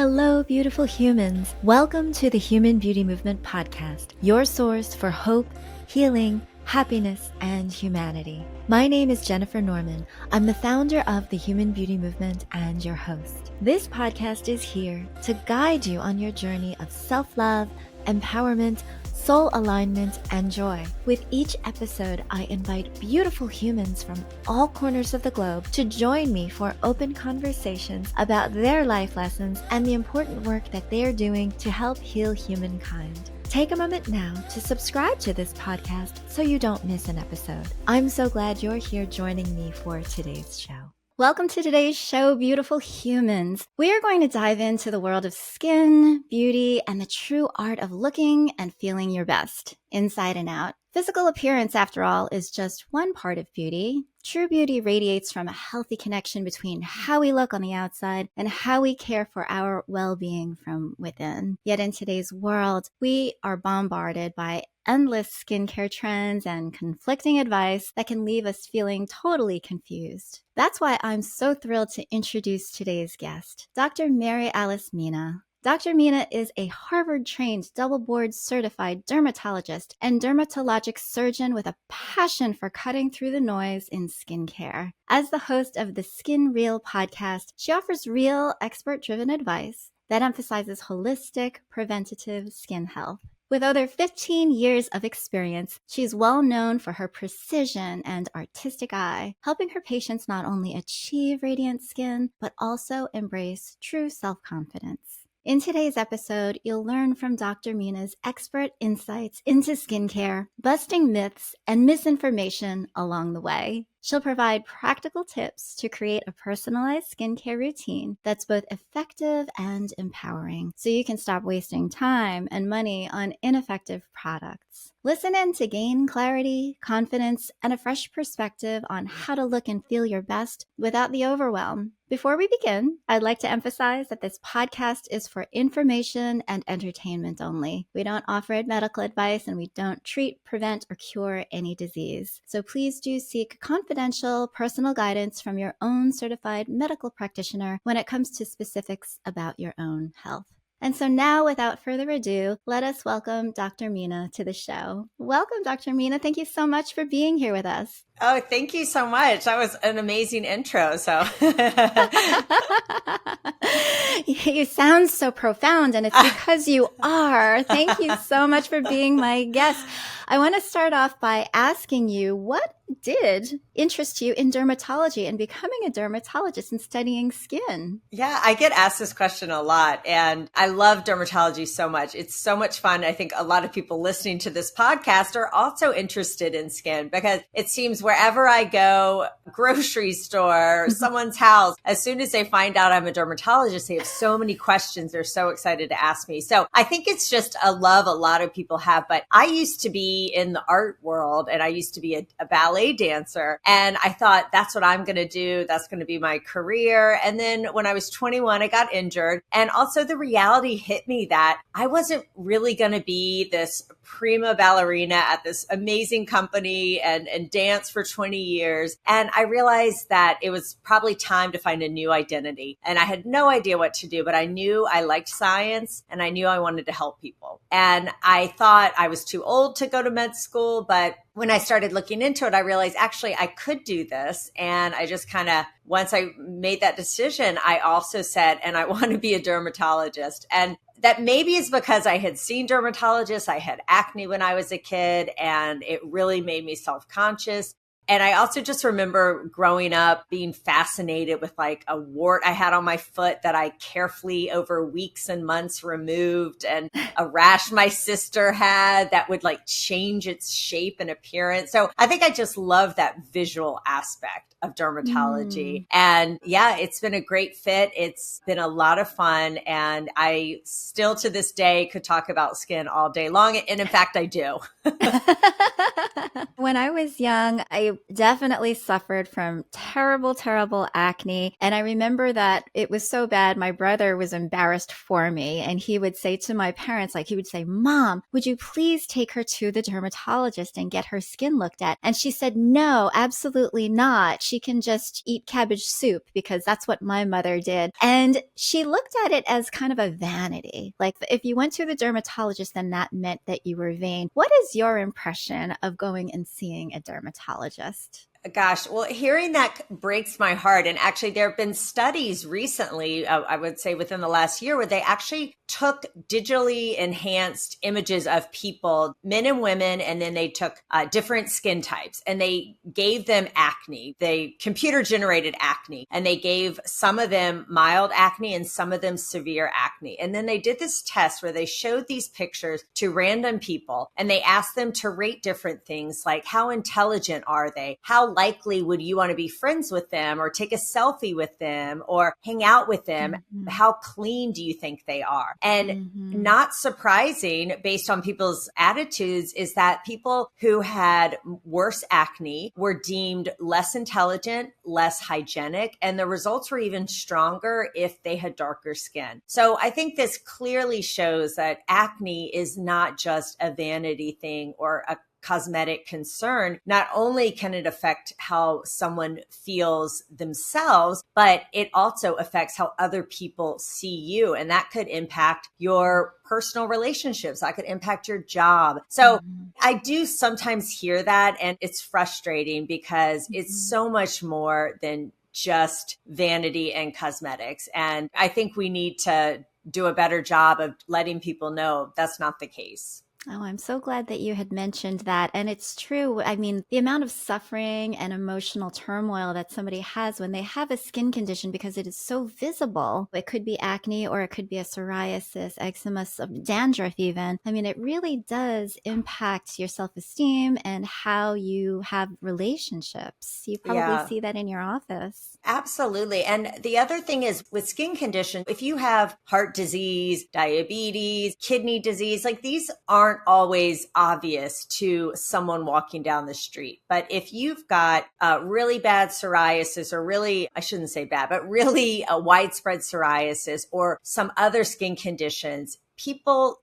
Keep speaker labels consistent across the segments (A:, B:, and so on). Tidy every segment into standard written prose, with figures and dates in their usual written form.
A: Hello, beautiful humans. Welcome to the Human Beauty Movement podcast, your source for hope, healing, happiness, and humanity. My name is Jennifer Norman. I'm the founder of the Human Beauty Movement and your host. This podcast is here to guide you on your journey of self-love, empowerment, soul alignment, and joy. With each episode, I invite beautiful humans from all corners of the globe to join me for open conversations about their life lessons and the important work that they are doing to help heal humankind. Take a moment now to subscribe to this podcast so you don't miss an episode. I'm so glad you're here joining me for today's show. Welcome to today's show, beautiful humans. We are going to dive into the world of skin, beauty, and the true art of looking and feeling your best, inside and out. Physical appearance, after all, is just one part of beauty. True beauty radiates from a healthy connection between how we look on the outside and how we care for our well-being from within. Yet in today's world, we are bombarded by endless skincare trends and conflicting advice that can leave us feeling totally confused. That's why I'm so thrilled to introduce today's guest, Dr. Mary Alice Mina. Dr. Mina is a Harvard-trained, double-board certified dermatologist and dermatologic surgeon with a passion for cutting through the noise in skincare. As the host of the Skin Real podcast, she offers real, expert-driven advice that emphasizes holistic, preventative skin health. With over 15 years of experience, she's well known for her precision and artistic eye, helping her patients not only achieve radiant skin, but also embrace true self-confidence. In today's episode, you'll learn from Dr. Mina's expert insights into skincare, busting myths and misinformation along the way. She'll provide practical tips to create a personalized skincare routine that's both effective and empowering, so you can stop wasting time and money on ineffective products. Listen in to gain clarity, confidence, and a fresh perspective on how to look and feel your best without the overwhelm. Before we begin, I'd like to emphasize that this podcast is for information and entertainment only. We don't offer medical advice, and we don't treat, prevent, or cure any disease. So please do seek confidential personal guidance from your own certified medical practitioner when it comes to specifics about your own health. And so now, without further ado, let us welcome Dr. Mina to the show. Welcome, Dr. Mina. Thank you so much for being here with us.
B: Oh, thank you so much. That was an amazing intro. So
A: you sound so profound, and it's because you are. Thank you so much for being my guest. I want to start off by asking you, what did interest you in dermatology and becoming a dermatologist and studying skin?
B: Yeah, I get asked this question a lot, and I love dermatology so much. It's so much fun. I think a lot of people listening to this podcast are also interested in skin because it seems wherever I go, grocery store, someone's house, as soon as they find out I'm a dermatologist, they have so many questions. They're so excited to ask me. So I think it's just a love a lot of people have. But I used to be in the art world, and I used to be a ballet dancer. And I thought, that's what I'm going to do. That's going to be my career. And then when I was 21, I got injured. And also the reality hit me that I wasn't really going to be this prima ballerina at this amazing company and dance for 20 years. And I realized that it was probably time to find a new identity. And I had no idea what to do, but I knew I liked science and I knew I wanted to help people. And I thought I was too old to go to med school, but when I started looking into it, I realized actually I could do this. And I just kind of, once I made that decision, I also said, and I want to be a dermatologist. And that maybe is because I had seen dermatologists. I had acne when I was a kid, and it really made me self-conscious. And I also just remember growing up being fascinated with like a wart I had on my foot that I carefully over weeks and months removed, and a rash my sister had that would like change its shape and appearance. So I think I just love that visual aspect of dermatology. And yeah, it's been a great fit. It's been a lot of fun. And I still to this day could talk about skin all day long. And in fact, I do.
A: When I was young, I definitely suffered from terrible, terrible acne. And I remember that it was so bad, my brother was embarrassed for me. And he would say to my parents, like, he would say, Mom, would you please take her to the dermatologist and get her skin looked at? And she said, no, absolutely not. She can just eat cabbage soup because that's what my mother did. And she looked at it as kind of a vanity. Like, if you went to the dermatologist, then that meant that you were vain. What is your impression of going and seeing a dermatologist?
B: Gosh, well, hearing that breaks my heart. And actually, there have been studies recently, I would say within the last year, where they actually took digitally enhanced images of people, men and women, and then they took different skin types and they gave them acne. They computer generated acne, and they gave some of them mild acne and some of them severe acne. And then they did this test where they showed these pictures to random people and they asked them to rate different things like how intelligent are they? How likely would you want to be friends with them or take a selfie with them or hang out with them?
A: Mm-hmm.
B: How clean do you think they are? And not surprising based on people's attitudes is that people who had worse acne were deemed less intelligent, less hygienic, and the results were even stronger if they had darker skin. So I think this clearly shows that acne is not just a vanity thing or a cosmetic concern. Not only can it affect how someone feels themselves, but it also affects how other people see you. And that could impact your personal relationships. That could impact your job. So I do sometimes hear that, and it's frustrating because it's so much more than just vanity and cosmetics. And I think we need to do a better job of letting people know that's not the case.
A: Oh, I'm so glad that you had mentioned that. And it's true. I mean, the amount of suffering and emotional turmoil that somebody has when they have a skin condition because it is so visible. It could be acne or it could be a psoriasis, eczema, some dandruff even. I mean, it really does impact your self-esteem and how you have relationships. You probably see that in your office.
B: Absolutely. And the other thing is with skin condition, if you have heart disease, diabetes, kidney disease, like these aren't always obvious to someone walking down the street. But if you've got really bad psoriasis or really, I shouldn't say bad, but really widespread psoriasis or some other skin conditions,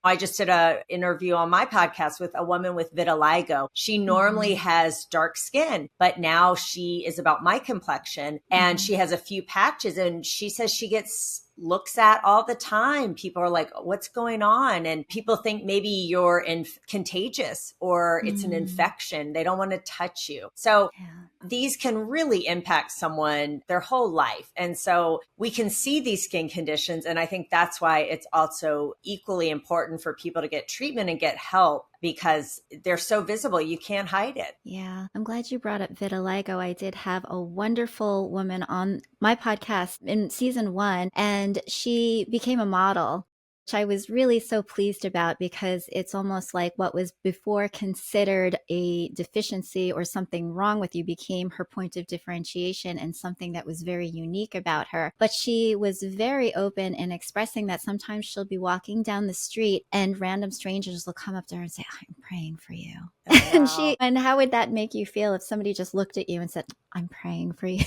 B: I just did an interview on my podcast with a woman with vitiligo. She normally has dark skin, but now she is about my complexion and she has a few patches, and she says she gets looks at all the time. People are like, what's going on? And people think maybe you're contagious or it's an infection. They don't want to touch you. So these can really impact someone their whole life. And so we can see these skin conditions. And I think that's why it's also equally important for people to get treatment and get help, because they're so visible. You can't hide it.
A: Yeah. I'm glad you brought up vitiligo. I did have a wonderful woman on my podcast in season 1, and she became a model, which I was really so pleased about because it's almost like what was before considered a deficiency or something wrong with you became her point of differentiation and something that was very unique about her. But she was very open in expressing that sometimes she'll be walking down the street and random strangers will come up to her and say, I'm praying for you.
B: Oh, wow.
A: And how would that make you feel if somebody just looked at you and said, I'm praying for you?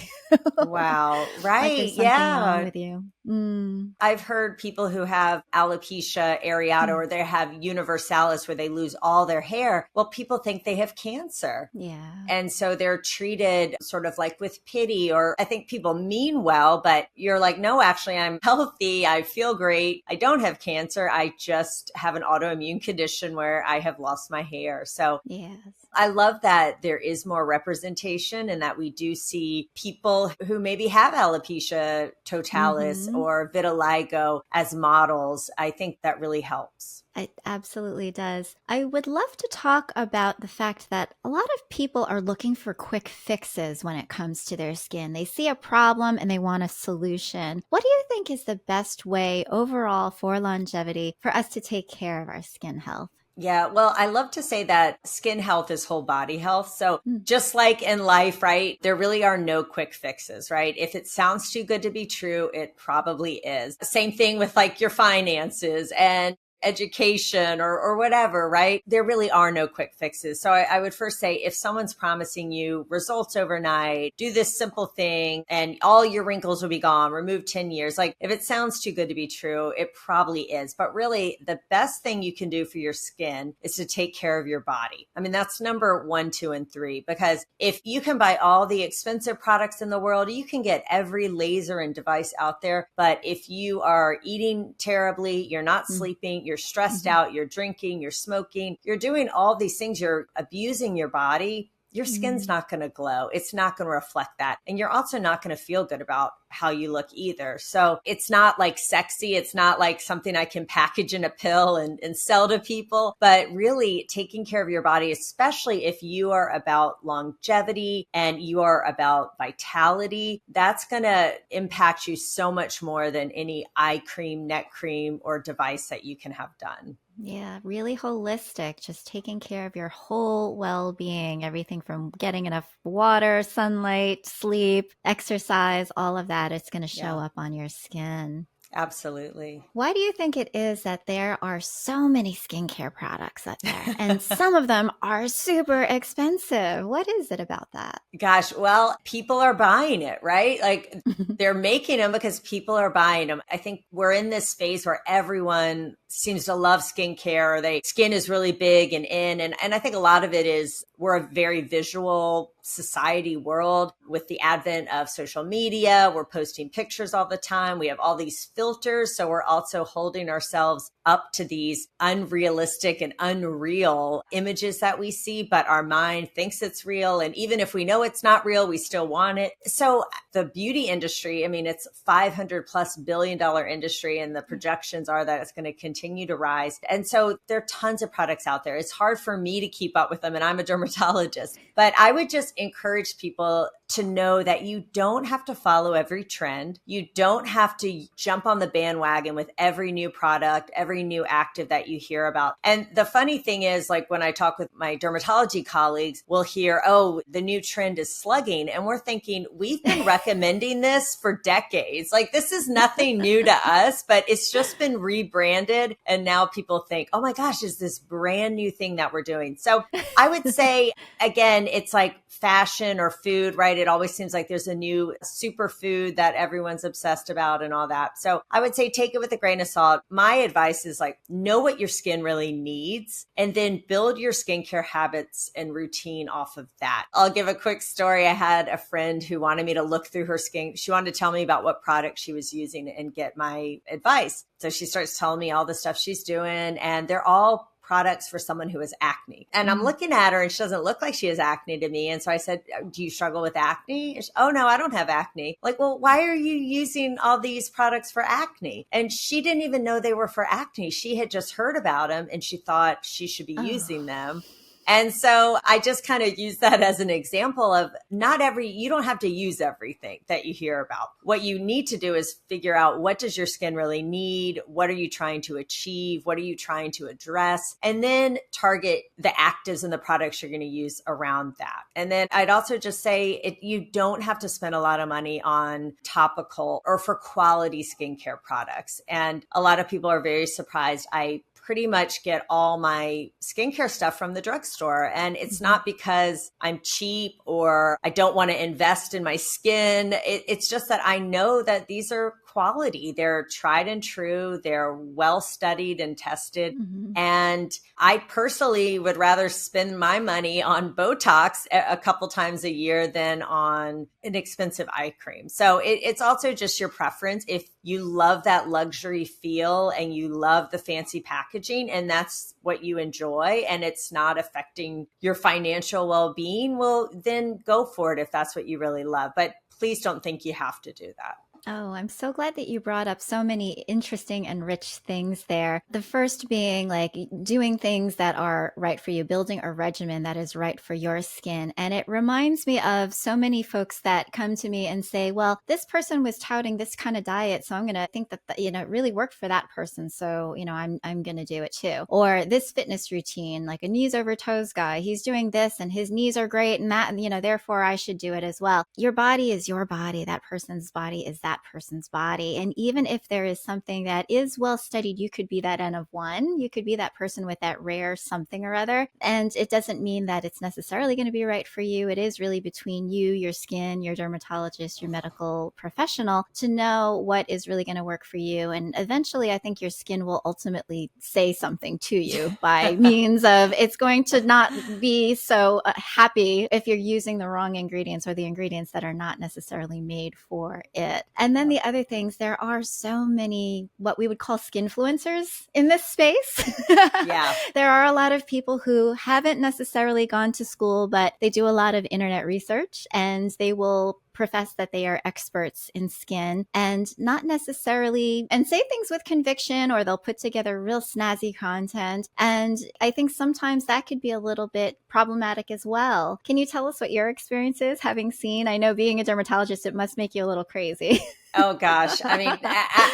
B: Wow. Right.
A: Like there's something wrong with you.
B: I've heard people who have alopecia areata or they have universalis where they lose all their hair. Well, people think they have cancer.
A: Yeah.
B: And so they're treated sort of like with pity, or I think people mean well, but you're like, no, actually, I'm healthy. I feel great. I don't have cancer. I just have an autoimmune condition where I have lost my hair. So
A: yes.
B: I love that there is more representation and that we do see people who maybe have alopecia totalis or vitiligo as models. I think that really helps.
A: It absolutely does. I would love to talk about the fact that a lot of people are looking for quick fixes when it comes to their skin. They see a problem and they want a solution. What do you think is the best way overall for longevity for us to take care of our skin health?
B: Yeah, well, I love to say that skin health is whole body health. So just like in life, right, there really are no quick fixes, right? If it sounds too good to be true, it probably is. Same thing with like your finances and education or whatever, right? There really are no quick fixes. So I would first say, if someone's promising you results overnight, do this simple thing and all your wrinkles will be gone, remove 10 years. Like, if it sounds too good to be true, it probably is. But really, the best thing you can do for your skin is to take care of your body. I mean, that's number 1, 2, and 3, because if you can buy all the expensive products in the world, you can get every laser and device out there. But if you are eating terribly, you're not sleeping, you're stressed out, you're drinking, you're smoking, you're doing all these things, you're abusing your body, your skin's not going to glow. It's not going to reflect that. And you're also not going to feel good about how you look either. So it's not like sexy. It's not like something I can package in a pill and sell to people, but really taking care of your body, especially if you are about longevity and you are about vitality, that's going to impact you so much more than any eye cream, neck cream, or device that you can have done.
A: Yeah, really holistic, just taking care of your whole well-being, everything from getting enough water, sunlight, sleep, exercise, all of that. It's going to show up on your skin.
B: Absolutely.
A: Why do you think it is that there are so many skincare products out there and some of them are super expensive? What is it about that?
B: Gosh, well, people are buying it, right? Like, they're making them because people are buying them. I think we're in this phase where everyone seems to love skincare, or skin is really big and in. And I think a lot of it is we're a very visual society world with the advent of social media. We're posting pictures all the time. We have all these filters. So we're also holding ourselves up to these unrealistic and unreal images that we see, but our mind thinks it's real. And even if we know it's not real, we still want it. So the beauty industry, I mean, it's $500+ billion industry, and the projections are that it's going to continue to rise. And so there are tons of products out there. It's hard for me to keep up with them, and I'm a dermatologist, but I would just encourage people to know that you don't have to follow every trend. You don't have to jump on the bandwagon with every new product, every new active that you hear about. And the funny thing is, like, when I talk with my dermatology colleagues, we'll hear, oh, the new trend is slugging. And we're thinking, we've been recommending this for decades. Like, this is nothing new to us, but it's just been rebranded. And now people think, oh my gosh, is this brand new thing that we're doing? So I would say, again, it's like fashion or food, right? It always seems like there's a new superfood that everyone's obsessed about and all that. So I would say take it with a grain of salt. My advice is, like, know what your skin really needs and then build your skincare habits and routine off of that. I'll give a quick story. I had a friend who wanted me to look through her skin. She wanted to tell me about what product she was using and get my advice. So she starts telling me all the stuff she's doing, and they're all products for someone who has acne. And I'm looking at her and she doesn't look like she has acne to me. And so I said, do you struggle with acne? She, oh no, I don't have acne. Like, well, why are you using all these products for acne? And she didn't even know they were for acne. She had just heard about them and she thought she should be using them. And so I just kind of use that as an example of you don't have to use everything that you hear about. What you need to do is figure out, what does your skin really need? What are you trying to achieve? What are you trying to address? And then target the actives and the products you're going to use around that. And then I'd also just say you don't have to spend a lot of money on topical or for quality skincare products. And a lot of people are very surprised. I pretty much get all my skincare stuff from the drugstore. And it's not because I'm cheap or I don't want to invest in my skin. It's just that I know that these are quality. They're tried and true. They're well studied and tested. And I personally would rather spend my money on Botox a couple times a year than on an expensive eye cream. So it's also just your preference. If you love that luxury feel and you love the fancy packaging and that's what you enjoy and it's not affecting your financial well-being, well, then go for it if that's what you really love. But please don't think you have to do that.
A: Oh, I'm so glad that you brought up so many interesting and rich things there. The first being like doing things that are right for you, building a regimen that is right for your skin. And it reminds me of so many folks that come to me and say, well, this person was touting this kind of diet, so I'm going to think that, it really worked for that person. So, I'm going to do it too. Or this fitness routine, like a knees over toes guy, he's doing this and his knees are great and that, and, therefore I should do it as well. Your body is your body. That person's body is that that person's body. And even if there is something that is well studied, you could be that N of one, you could be that person with that rare something or other. And it doesn't mean that it's necessarily going to be right for you. It is really between you, your skin, your dermatologist, your medical professional to know what is really going to work for you. And eventually, I think your skin will ultimately say something to you by means of it's going to not be so happy if you're using the wrong ingredients or the ingredients that are not necessarily made for it. And then the other things, there are so many what we would call skinfluencers in this space.
B: Yeah.
A: There are a lot of people who haven't necessarily gone to school, but they do a lot of internet research and they will profess that they are experts in skin and not necessarily and say things with conviction, or they'll put together real snazzy content. And I think sometimes that could be a little bit problematic as well. Can you tell us what your experience is having seen? I know being a dermatologist, it must make you a little crazy.
B: Oh gosh. I mean,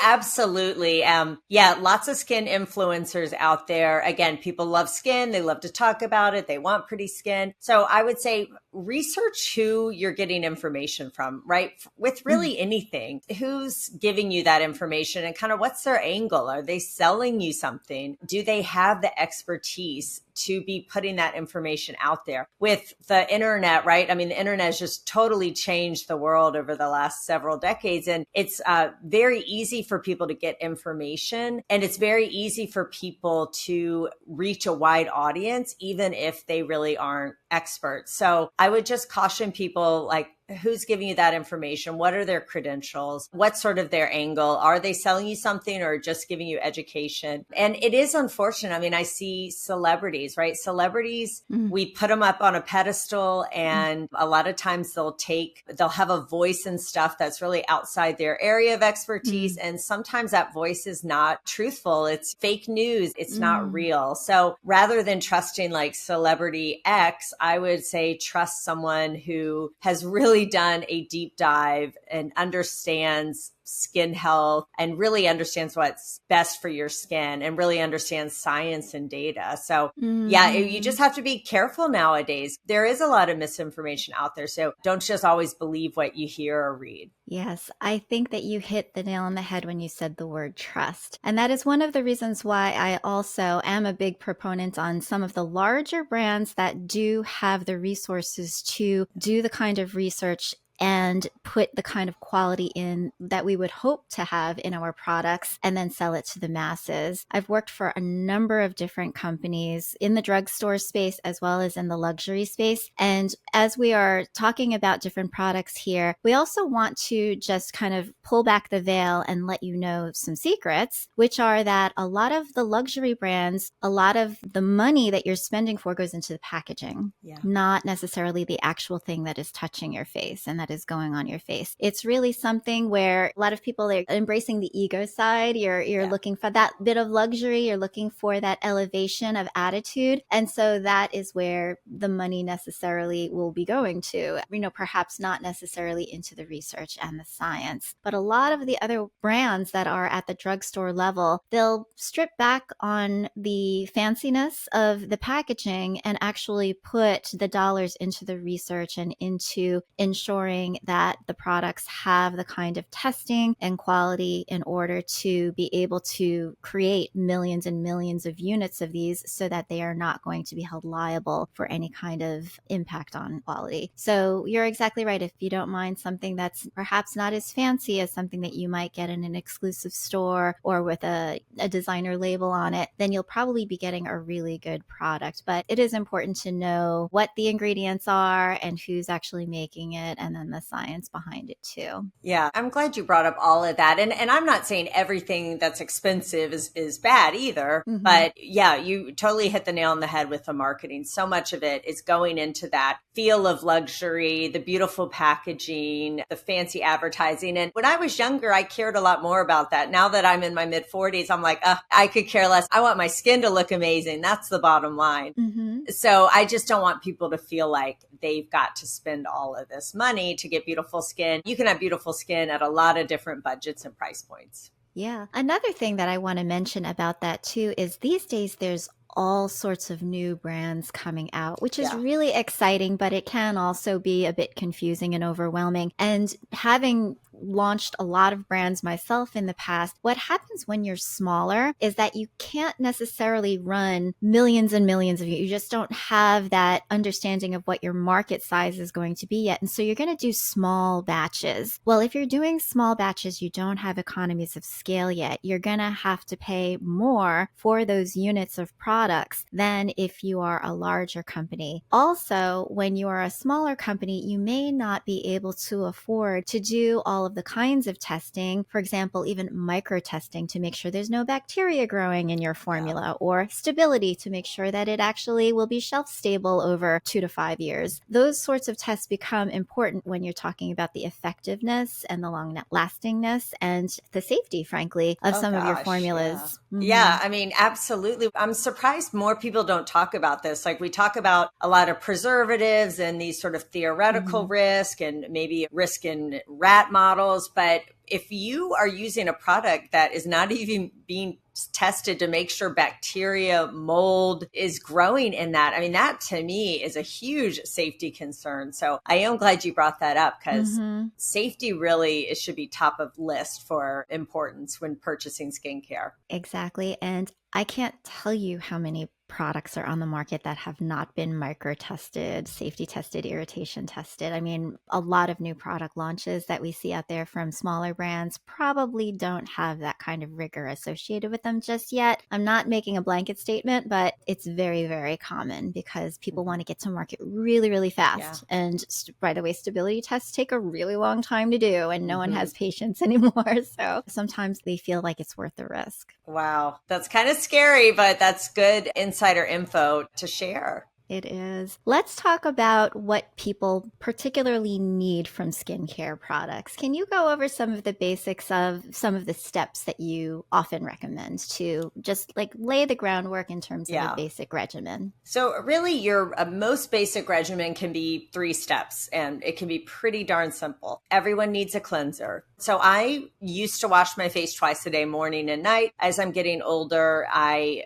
B: absolutely. Yeah, lots of skin influencers out there. Again, people love skin. They love to talk about it. They want pretty skin. So I would say research who you're getting information from, right? With really anything, who's giving you that information and kind of what's their angle? Are they selling you something? Do they have the expertise to be putting that information out there? With the internet, right? I mean, the internet has just totally changed the world over the last several decades. And it's very easy for people to get information. And it's very easy for people to reach a wide audience, even if they really aren't experts. So I would just caution people, like, who's giving you that information? What are their credentials? What's sort of their angle? Are they selling you something or just giving you education? And it is unfortunate. I mean, I see celebrities, right? Celebrities, we put them up on a pedestal, and a lot of times they'll have a voice and stuff that's really outside their area of expertise. And sometimes that voice is not truthful. It's fake news. It's not real. So rather than trusting like celebrity X, I would say trust someone who has really done a deep dive and understands skin health and really understands what's best for your skin and really understands science and data. So yeah, you just have to be careful nowadays. There is a lot of misinformation out there. So don't just always believe what you hear or read.
A: Yes, I think that you hit the nail on the head when you said the word trust. And that is one of the reasons why I also am a big proponent on some of the larger brands that do have the resources to do the kind of research and put the kind of quality in that we would hope to have in our products and then sell it to the masses. I've worked for a number of different companies in the drugstore space as well as in the luxury space. And as we are talking about different products here, we also want to just kind of pull back the veil and let you know some secrets, which are that a lot of the luxury brands, a lot of the money that you're spending for goes into the packaging, not necessarily the actual thing that is touching your face and that is going on your face. It's really something where a lot of people are embracing the ego side. You're looking for that bit of luxury. You're looking for that elevation of attitude. And so that is where the money necessarily will be going to, perhaps not necessarily into the research and the science. But a lot of the other brands that are at the drugstore level, they'll strip back on the fanciness of the packaging and actually put the dollars into the research and into ensuring that the products have the kind of testing and quality in order to be able to create millions and millions of units of these so that they are not going to be held liable for any kind of impact on quality. So you're exactly right. If you don't mind something that's perhaps not as fancy as something that you might get in an exclusive store or with a designer label on it, then you'll probably be getting a really good product. But it is important to know what the ingredients are and who's actually making it, and then the science behind it too.
B: Yeah, I'm glad you brought up all of that. And I'm not saying everything that's expensive is bad either, but yeah, you totally hit the nail on the head with the marketing. So much of it is going into that feel of luxury, the beautiful packaging, the fancy advertising. And when I was younger, I cared a lot more about that. Now that I'm in my mid 40s, I'm like, I could care less. I want my skin to look amazing. That's the bottom line. So I just don't want people to feel like they've got to spend all of this money to get beautiful skin. You can have beautiful skin at a lot of different budgets and price points.
A: Yeah. Another thing that I want to mention about that too is these days there's all sorts of new brands coming out, which is really exciting, but it can also be a bit confusing and overwhelming. And having launched a lot of brands myself in the past. What happens when you're smaller is that you can't necessarily run millions and millions of you. You just don't have that understanding of what your market size is going to be yet. And so you're going to do small batches. Well, if you're doing small batches, you don't have economies of scale yet. You're going to have to pay more for those units of products than if you are a larger company. Also, when you are a smaller company, you may not be able to afford to do all of the kinds of testing, for example, even micro testing to make sure there's no bacteria growing in your formula, or stability to make sure that it actually will be shelf stable over 2 to 5 years. Those sorts of tests become important when you're talking about the effectiveness and the long lastingness and the safety, frankly, of some of your formulas.
B: Yeah, I mean, absolutely. I'm surprised more people don't talk about this. Like, we talk about a lot of preservatives and these sort of theoretical risk and maybe risk in rat models. But if you are using a product that is not even being tested to make sure bacteria, mold is growing in that, I mean, that to me is a huge safety concern. So I am glad you brought that up, because safety really, it should be top of list for importance when purchasing skincare.
A: Exactly. And I can't tell you how many products are on the market that have not been micro tested, safety tested, irritation tested. I mean, a lot of new product launches that we see out there from smaller brands probably don't have that kind of rigor associated with them just yet. I'm not making a blanket statement, but it's very, very common because people want to get to market really, really fast. And by the way, stability tests take a really long time to do, and no one has patience anymore. So sometimes they feel like it's worth the risk.
B: Wow. That's kind of scary, but that's good insider info to share.
A: It is. Let's talk about what people particularly need from skincare products. Can you go over some of the basics of some of the steps that you often recommend to just like lay the groundwork in terms of a basic regimen?
B: So really, your most basic regimen can be 3 steps, and it can be pretty darn simple. Everyone needs a cleanser. So I used to wash my face twice a day, morning and night. As I'm getting older, I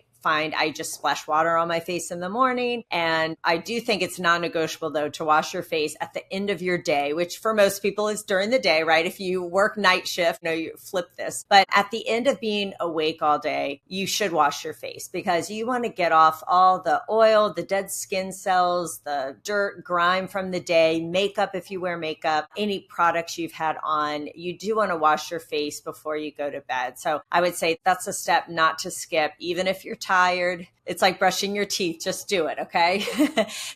B: just splash water on my face in the morning. And I do think it's non-negotiable, though, to wash your face at the end of your day, which for most people is during the day, right? If you work night shift, you flip this. But at the end of being awake all day, you should wash your face, because you want to get off all the oil, the dead skin cells, the dirt, grime from the day, makeup if you wear makeup, any products you've had on. You do want to wash your face before you go to bed. So I would say that's a step not to skip, even if you're tired. It's like brushing your teeth. Just do it, okay?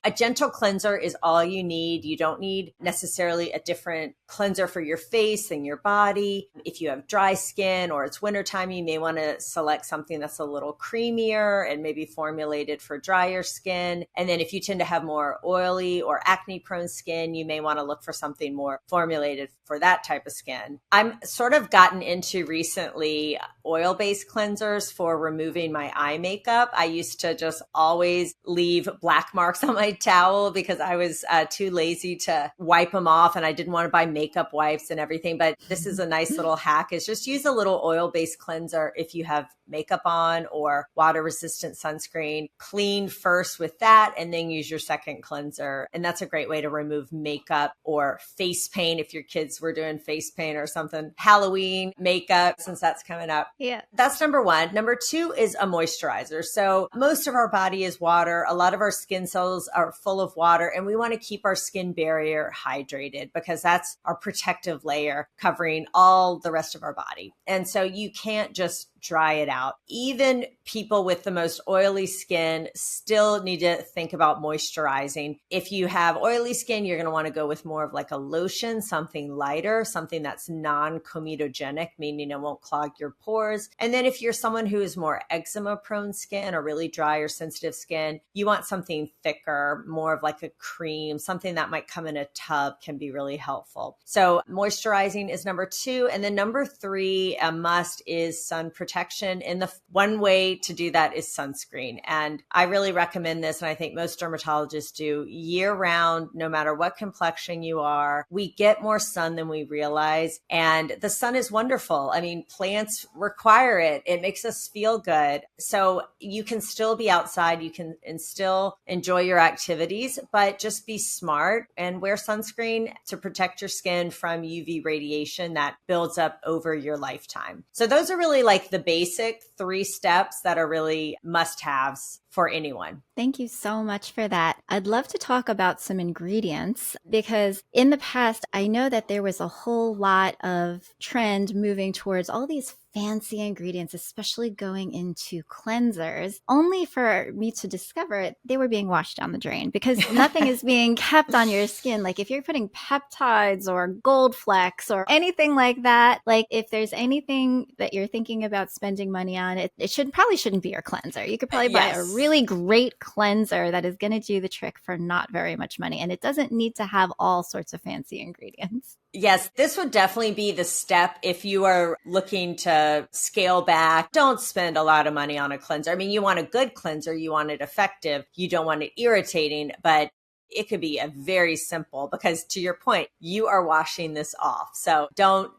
B: A gentle cleanser is all you need. You don't need necessarily a different cleanser for your face than your body. If you have dry skin or it's wintertime, you may want to select something that's a little creamier and maybe formulated for drier skin. And then if you tend to have more oily or acne-prone skin, you may want to look for something more formulated for that type of skin. I'm sort of gotten into recently oil-based cleansers for removing my eye makeup. I used to just always leave black marks on my towel because I was too lazy to wipe them off, and I didn't want to buy makeup wipes and everything. But this is a nice little hack, is just use a little oil-based cleanser if you have makeup on or water-resistant sunscreen. Clean first with that and then use your second cleanser. And that's a great way to remove makeup or face paint if your kids were doing face paint or something. Halloween makeup, since that's coming up.
A: Yeah.
B: That's number 1. Number 2 is a moisturizer. So most of our body is water. A lot of our skin cells are full of water, and we want to keep our skin barrier hydrated because that's our protective layer covering all the rest of our body. And so you can't just dry it out. Even people with the most oily skin still need to think about moisturizing. If you have oily skin, you're going to want to go with more of like a lotion, something lighter, something that's non-comedogenic, meaning it won't clog your pores. And then if you're someone who is more eczema prone skin or really dry or sensitive skin, you want something thicker, more of like a cream, something that might come in a tub can be really helpful. So moisturizing is number 2. And then number 3, a must, is sun protection. protection. And the one way to do that is sunscreen. And I really recommend this. And I think most dermatologists do year round, no matter what complexion you are. We get more sun than we realize. And the sun is wonderful. I mean, plants require it. It makes us feel good. So you can still be outside. You can still enjoy your activities, but just be smart and wear sunscreen to protect your skin from UV radiation that builds up over your lifetime. So those are really like the basic 3 steps that are really must-haves for anyone.
A: Thank you so much for that. I'd love to talk about some ingredients because in the past, I know that there was a whole lot of trend moving towards all these fancy ingredients, especially going into cleansers, only for me to discover they were being washed down the drain because nothing is being kept on your skin. Like if you're putting peptides or gold flecks or anything like that, like if there's anything that you're thinking about spending money on, it probably shouldn't be your cleanser. You could probably buy a really great cleanser that is going to do the trick for not very much money. And it doesn't need to have all sorts of fancy ingredients.
B: Yes, this would definitely be the step if you are looking to scale back. Don't spend a lot of money on a cleanser. I mean, you want a good cleanser, you want it effective, you don't want it irritating, but it could be a very simple because to your point, you are washing this off. So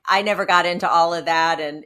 B: I never got into all of that and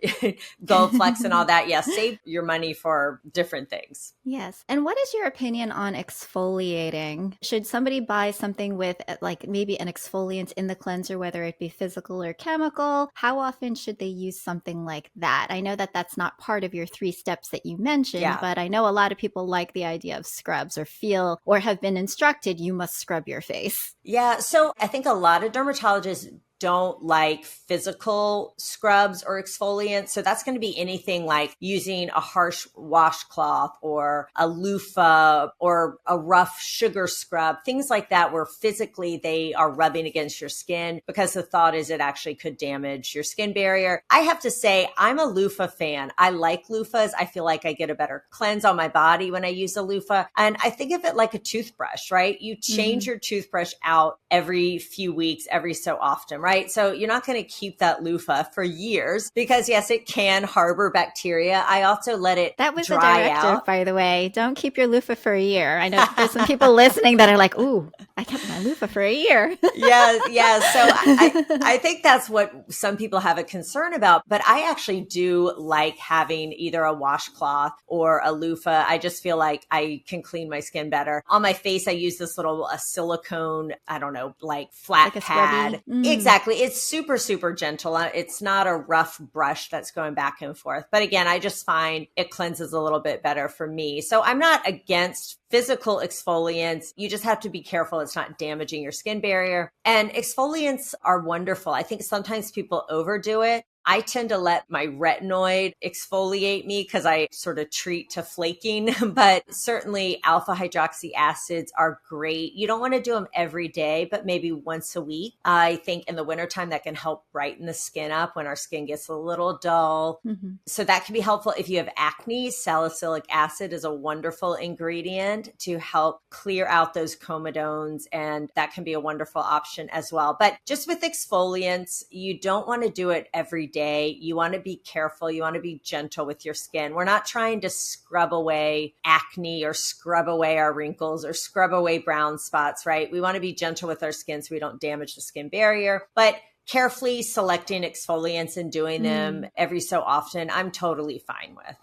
B: gold flecks and all that. Yes, save your money for different things.
A: Yes. And what is your opinion on exfoliating? Should somebody buy something with like maybe an exfoliant in the cleanser, whether it be physical or chemical? How often should they use something like that? I know that that's not part of your 3 steps that you mentioned, but I know a lot of people like the idea of scrubs or have been instructed you must scrub your face.
B: Yeah. So I think a lot of dermatologists don't like physical scrubs or exfoliants. So that's going to be anything like using a harsh washcloth or a loofah or a rough sugar scrub, things like that, where physically they are rubbing against your skin because the thought is it actually could damage your skin barrier. I have to say, I'm a loofah fan. I like loofahs. I feel like I get a better cleanse on my body when I use a loofah. And I think of it like a toothbrush, right? You change your toothbrush out every few weeks, every so often, right? So you're not going to keep that loofah for years because yes, it can harbor bacteria. I also let it
A: That was
B: dry
A: a directive,
B: out.
A: by the way. Don't keep your loofah for a year. I know there's some people listening that are like, ooh, I kept my loofah for a year.
B: Yeah. So I think that's what some people have a concern about, but I actually do like having either a washcloth or a loofah. I just feel like I can clean my skin better. On my face, I use this little silicone, I don't know, like flat
A: Like a
B: pad.
A: scrubby?
B: Exactly. It's super, super gentle. It's not a rough brush that's going back and forth. But again, I just find it cleanses a little bit better for me. So I'm not against physical exfoliants. You just have to be careful it's not damaging your skin barrier. And exfoliants are wonderful. I think sometimes people overdo it. I tend to let my retinoid exfoliate me because I sort of treat to flaking, but certainly alpha hydroxy acids are great. You don't want to do them every day, but maybe once a week. I think in the wintertime that can help brighten the skin up when our skin gets a little dull. So that can be helpful. If you have acne, salicylic acid is a wonderful ingredient to help clear out those comedones, and that can be a wonderful option as well. But just with exfoliants, you don't want to do it every day. You want to be careful. You want to be gentle with your skin. We're not trying to scrub away acne or scrub away our wrinkles or scrub away brown spots, right? We want to be gentle with our skin so we don't damage the skin barrier. But carefully selecting exfoliants and doing them every so often, I'm totally fine with.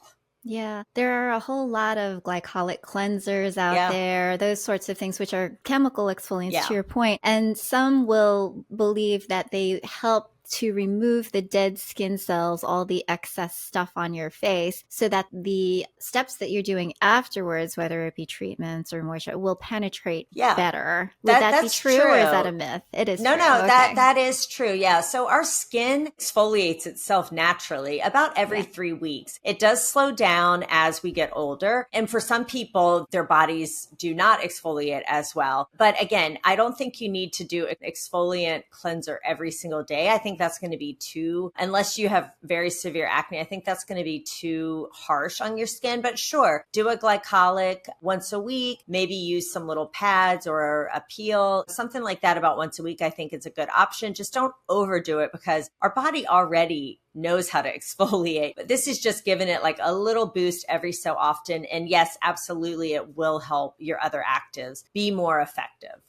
A: Yeah, there are a whole lot of glycolic cleansers out there, those sorts of things, which are chemical exfoliants to your point. And some will believe that they help to remove the dead skin cells, all the excess stuff on your face, so that the steps that you're doing afterwards, whether it be treatments or moisture, will penetrate better. Would that be true, or is that a myth? It is
B: No,
A: true.
B: no, that is true. Yeah. So our skin exfoliates itself naturally about every 3 weeks. It does slow down as we get older. And for some people, their bodies do not exfoliate as well. But again, I don't think you need to do an exfoliant cleanser every single day. I think that's going to be too, unless you have very severe acne, I think that's going to be too harsh on your skin. But sure, do a glycolic once a week, maybe use some little pads or a peel, something like that about once a week. I think it's a good option. Just don't overdo it because our body already knows how to exfoliate. But this is just giving it like a little boost every so often. And yes, absolutely, it will help your other actives be more effective.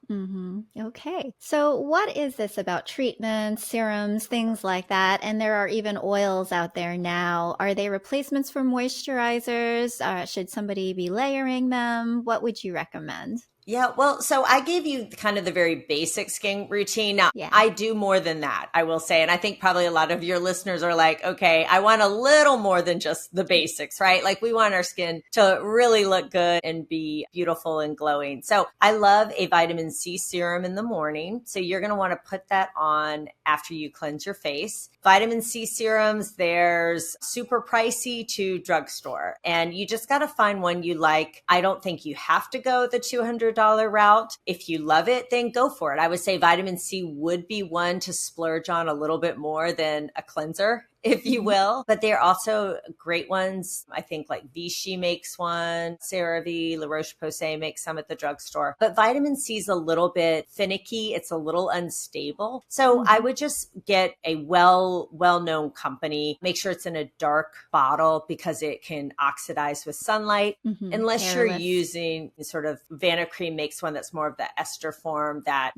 A: Okay. So what is this about treatments, serums, things like that? And there are even oils out there now. Are they replacements for moisturizers? Should somebody be layering them? What would you recommend?
B: Yeah, well, so I gave you kind of the very basic skin routine. Now,
A: Yeah.
B: I do more than that, I will say. And I think probably a lot of your listeners are like, okay, I want a little more than just the basics, right? Like we want our skin to really look good and be beautiful and glowing. So I love a vitamin C serum in the morning. So you're going to want to put that on after you cleanse your face. Vitamin C serums, there's super pricey to drugstore, and you just got to find one you like. I don't think you have to go the $200 route. If you love it, then go for it. I would say vitamin C would be one to splurge on a little bit more than a cleanser, if you will. But they're also great ones. I think like Vichy makes one, CeraVe, La Roche-Posay makes some at the drugstore. But vitamin C is a little bit finicky. It's a little unstable. So I would just get a well-known company. Make sure it's in a dark bottle because it can oxidize with sunlight. Unless you're using sort of Vanity makes one that's more of the ester form that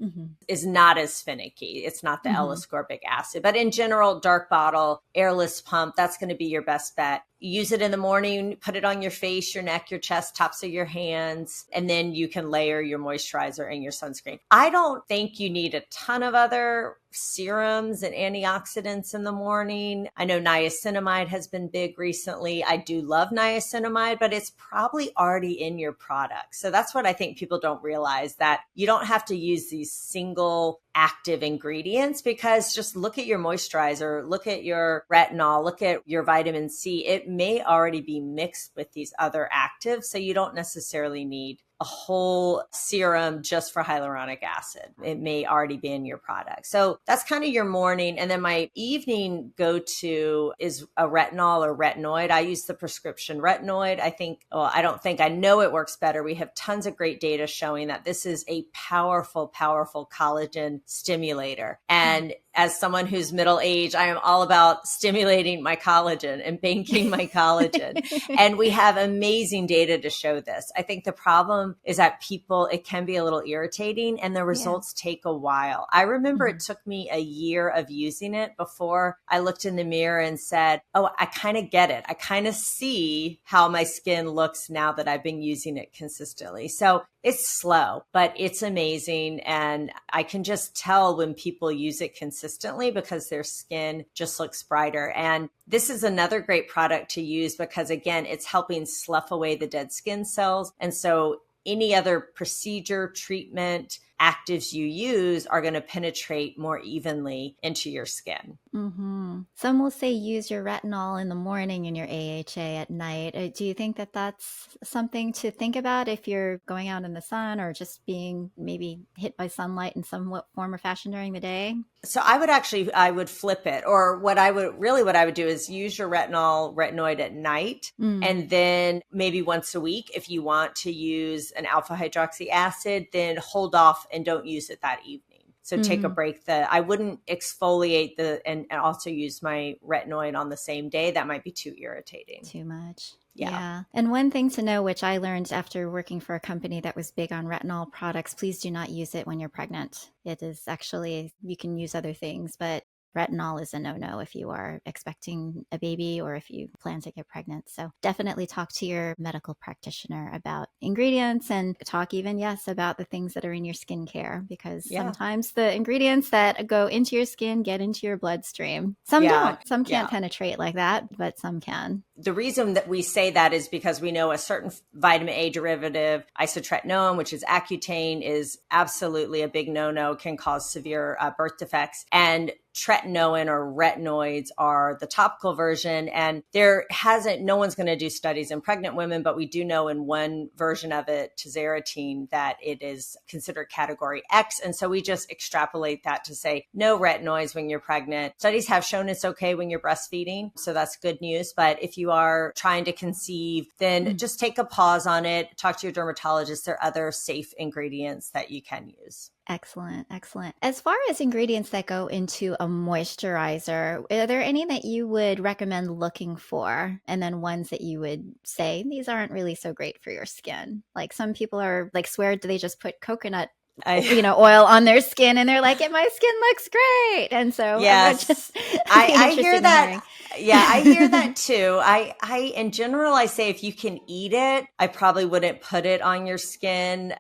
B: is not as finicky. It's not the L-ascorbic acid. But in general, dark bottle, airless pump, that's going to be your best bet. Use it in the morning, put it on your face, your neck, your chest, tops of your hands, and then you can layer your moisturizer and your sunscreen. I don't think you need a ton of other serums and antioxidants in the morning. I know niacinamide has been big recently. I do love niacinamide, but it's probably already in your product. So that's what I think people don't realize, that you don't have to use these single active ingredients, because just look at your moisturizer, look at your retinol, look at your vitamin C. It may already be mixed with these other actives. So you don't necessarily need a whole serum just for hyaluronic acid. It may already be in your product. So that's kind of your morning. And then my evening go-to is a retinol or retinoid. I use the prescription retinoid. I know it works better. We have tons of great data showing that this is a powerful, powerful collagen stimulator. And as someone who's middle-aged, I am all about stimulating my collagen and banking my collagen. And we have amazing data to show this. I think the problem is that it can be a little irritating, and the results take a while. I remember it took me a year of using it before I looked in the mirror and said, oh, I kind of get it. I kind of see how my skin looks now that I've been using it consistently. So it's slow, but it's amazing. And I can just tell when people use it consistently because their skin just looks brighter. And this is another great product to use because, again, it's helping slough away the dead skin cells. And so any other procedure, treatment, actives you use are going to penetrate more evenly into your skin.
A: Some will say use your retinol in the morning and your AHA at night. Do you think that that's something to think about if you're going out in the sun or just being maybe hit by sunlight in some form or fashion during the day?
B: So I would flip it. Or what I would do is use your retinoid at night. And then maybe once a week, if you want to use an alpha hydroxy acid, then hold off and don't use it that evening. So take a break. I wouldn't exfoliate and also use my retinoid on the same day. That might be too irritating.
A: Too much.
B: Yeah.
A: And one thing to know, which I learned after working for a company that was big on retinol products, please do not use it when you're pregnant. It is actually, you can use other things, but retinol is a no-no if you are expecting a baby or if you plan to get pregnant. So definitely talk to your medical practitioner about ingredients and talk even, about the things that are in your skincare, because sometimes the ingredients that go into your skin get into your bloodstream. Some don't. Some can't penetrate like that, but some can.
B: The reason that we say that is because we know a certain vitamin A derivative, isotretinoin, which is Accutane, is absolutely a big no-no, can cause severe birth defects. And tretinoin or retinoids are the topical version. And no one's going to do studies in pregnant women, but we do know in one version of it, tazarotene, that it is considered category X. And so we just extrapolate that to say no retinoids when you're pregnant. Studies have shown it's okay when you're breastfeeding. So that's good news. But if you you are trying to conceive, then just take a pause on it. Talk to your dermatologist. There are other safe ingredients that you can use.
A: Excellent. Excellent. As far as ingredients that go into a moisturizer, are there any that you would recommend looking for? And then ones that you would say, these aren't really so great for your skin? Like some people are like, swear, do they just put coconut oil on their skin and they're like, my skin looks great. And so
B: yes,
A: I'm just
B: I hear that.
A: hearing.
B: Yeah, I hear that too. I, in general, I say if you can eat it, I probably wouldn't put it on your skin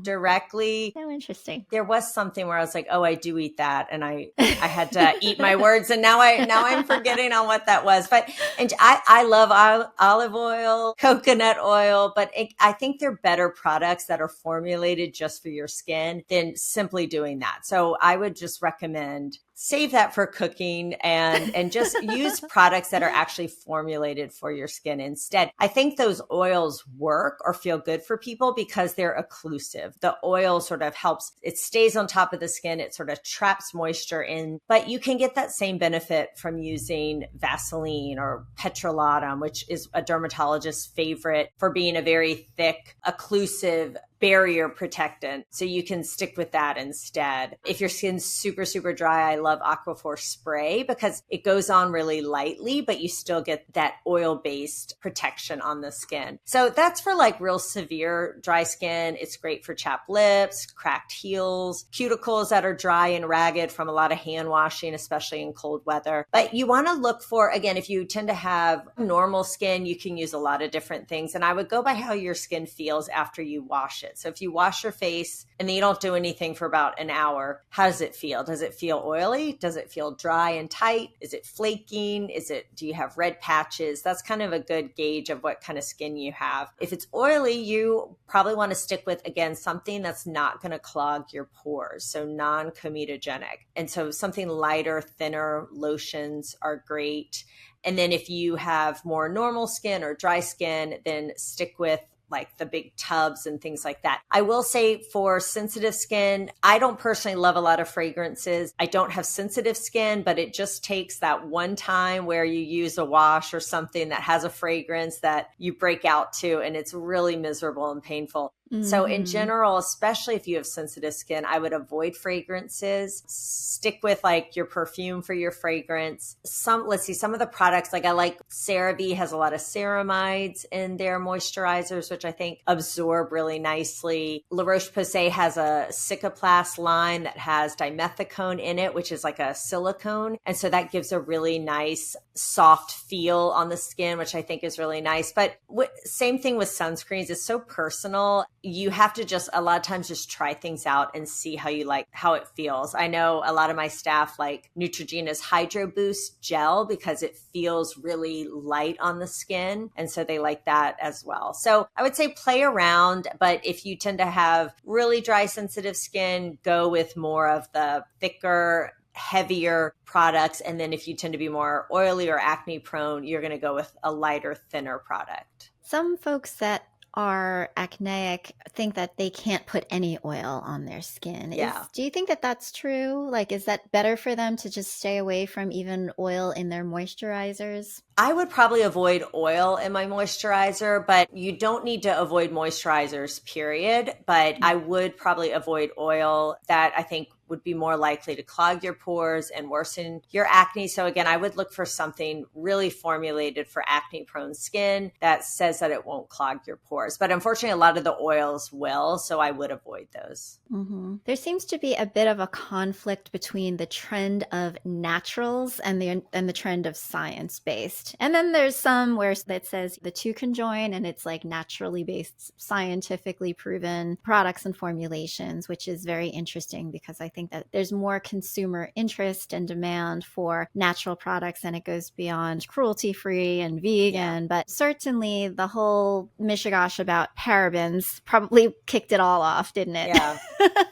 B: directly.
A: So interesting.
B: There was something where I was like, oh, I do eat that. And I had to eat my words. And now I'm forgetting on what that was. But, and I love olive oil, coconut oil, but I think they're better products that are formulated just for your skin than simply doing that. So I would just recommend save that for cooking and just use products that are actually formulated for your skin instead. I think those oils work or feel good for people because they're occlusive. The oil sort of helps, it stays on top of the skin. It sort of traps moisture in, but you can get that same benefit from using Vaseline or petrolatum, which is a dermatologist's favorite for being a very thick, occlusive barrier protectant. So you can stick with that instead. If your skin's super, super dry, I love Aquaphor spray because it goes on really lightly, but you still get that oil-based protection on the skin. So that's for like real severe dry skin. It's great for chapped lips, cracked heels, cuticles that are dry and ragged from a lot of hand washing, especially in cold weather. But you want to look for, again, if you tend to have normal skin, you can use a lot of different things. And I would go by how your skin feels after you wash it. So if you wash your face and then you don't do anything for about an hour, how does it feel? Does it feel oily? Does it feel dry and tight? Is it flaking? Do you have red patches? That's kind of a good gauge of what kind of skin you have. If it's oily, you probably want to stick with, again, something that's not going to clog your pores. So non-comedogenic. And so something lighter, thinner lotions are great. And then if you have more normal skin or dry skin, then stick with like the big tubs and things like that. I will say for sensitive skin, I don't personally love a lot of fragrances. I don't have sensitive skin, but it just takes that one time where you use a wash or something that has a fragrance that you break out to, and it's really miserable and painful. So in general, especially if you have sensitive skin, I would avoid fragrances. Stick with like your perfume for your fragrance. Some of the products, like I like CeraVe has a lot of ceramides in their moisturizers, which I think absorb really nicely. La Roche-Posay has a Cicaplast line that has dimethicone in it, which is like a silicone. And so that gives a really nice soft feel on the skin, which I think is really nice. But same thing with sunscreens. It's so personal. You have to just a lot of times just try things out and see how it feels. I know a lot of my staff like Neutrogena's Hydro Boost gel because it feels really light on the skin. And so they like that as well. So I would say play around, but if you tend to have really dry, sensitive skin, go with more of the thicker, heavier products. And then if you tend to be more oily or acne prone, you're going to go with a lighter, thinner product.
A: Some folks that are acneic think that they can't put any oil on their skin.
B: Yeah.
A: Do you think that that's true? Like, is that better for them to just stay away from even oil in their moisturizers?
B: I would probably avoid oil in my moisturizer, but you don't need to avoid moisturizers, period. But I would probably avoid oil. That I think would be more likely to clog your pores and worsen your acne. So again, I would look for something really formulated for acne prone skin that says that it won't clog your pores. But unfortunately, a lot of the oils will, so I would avoid those.
A: Mm-hmm. There seems to be a bit of a conflict between the trend of naturals and the trend of science-based. And then there's some where it says the two can join and it's like naturally based, scientifically proven products and formulations, which is very interesting because I think that there's more consumer interest and demand for natural products and it goes beyond cruelty-free and vegan. But certainly the whole mishigosh about parabens probably kicked it all off, didn't it?
B: Yeah.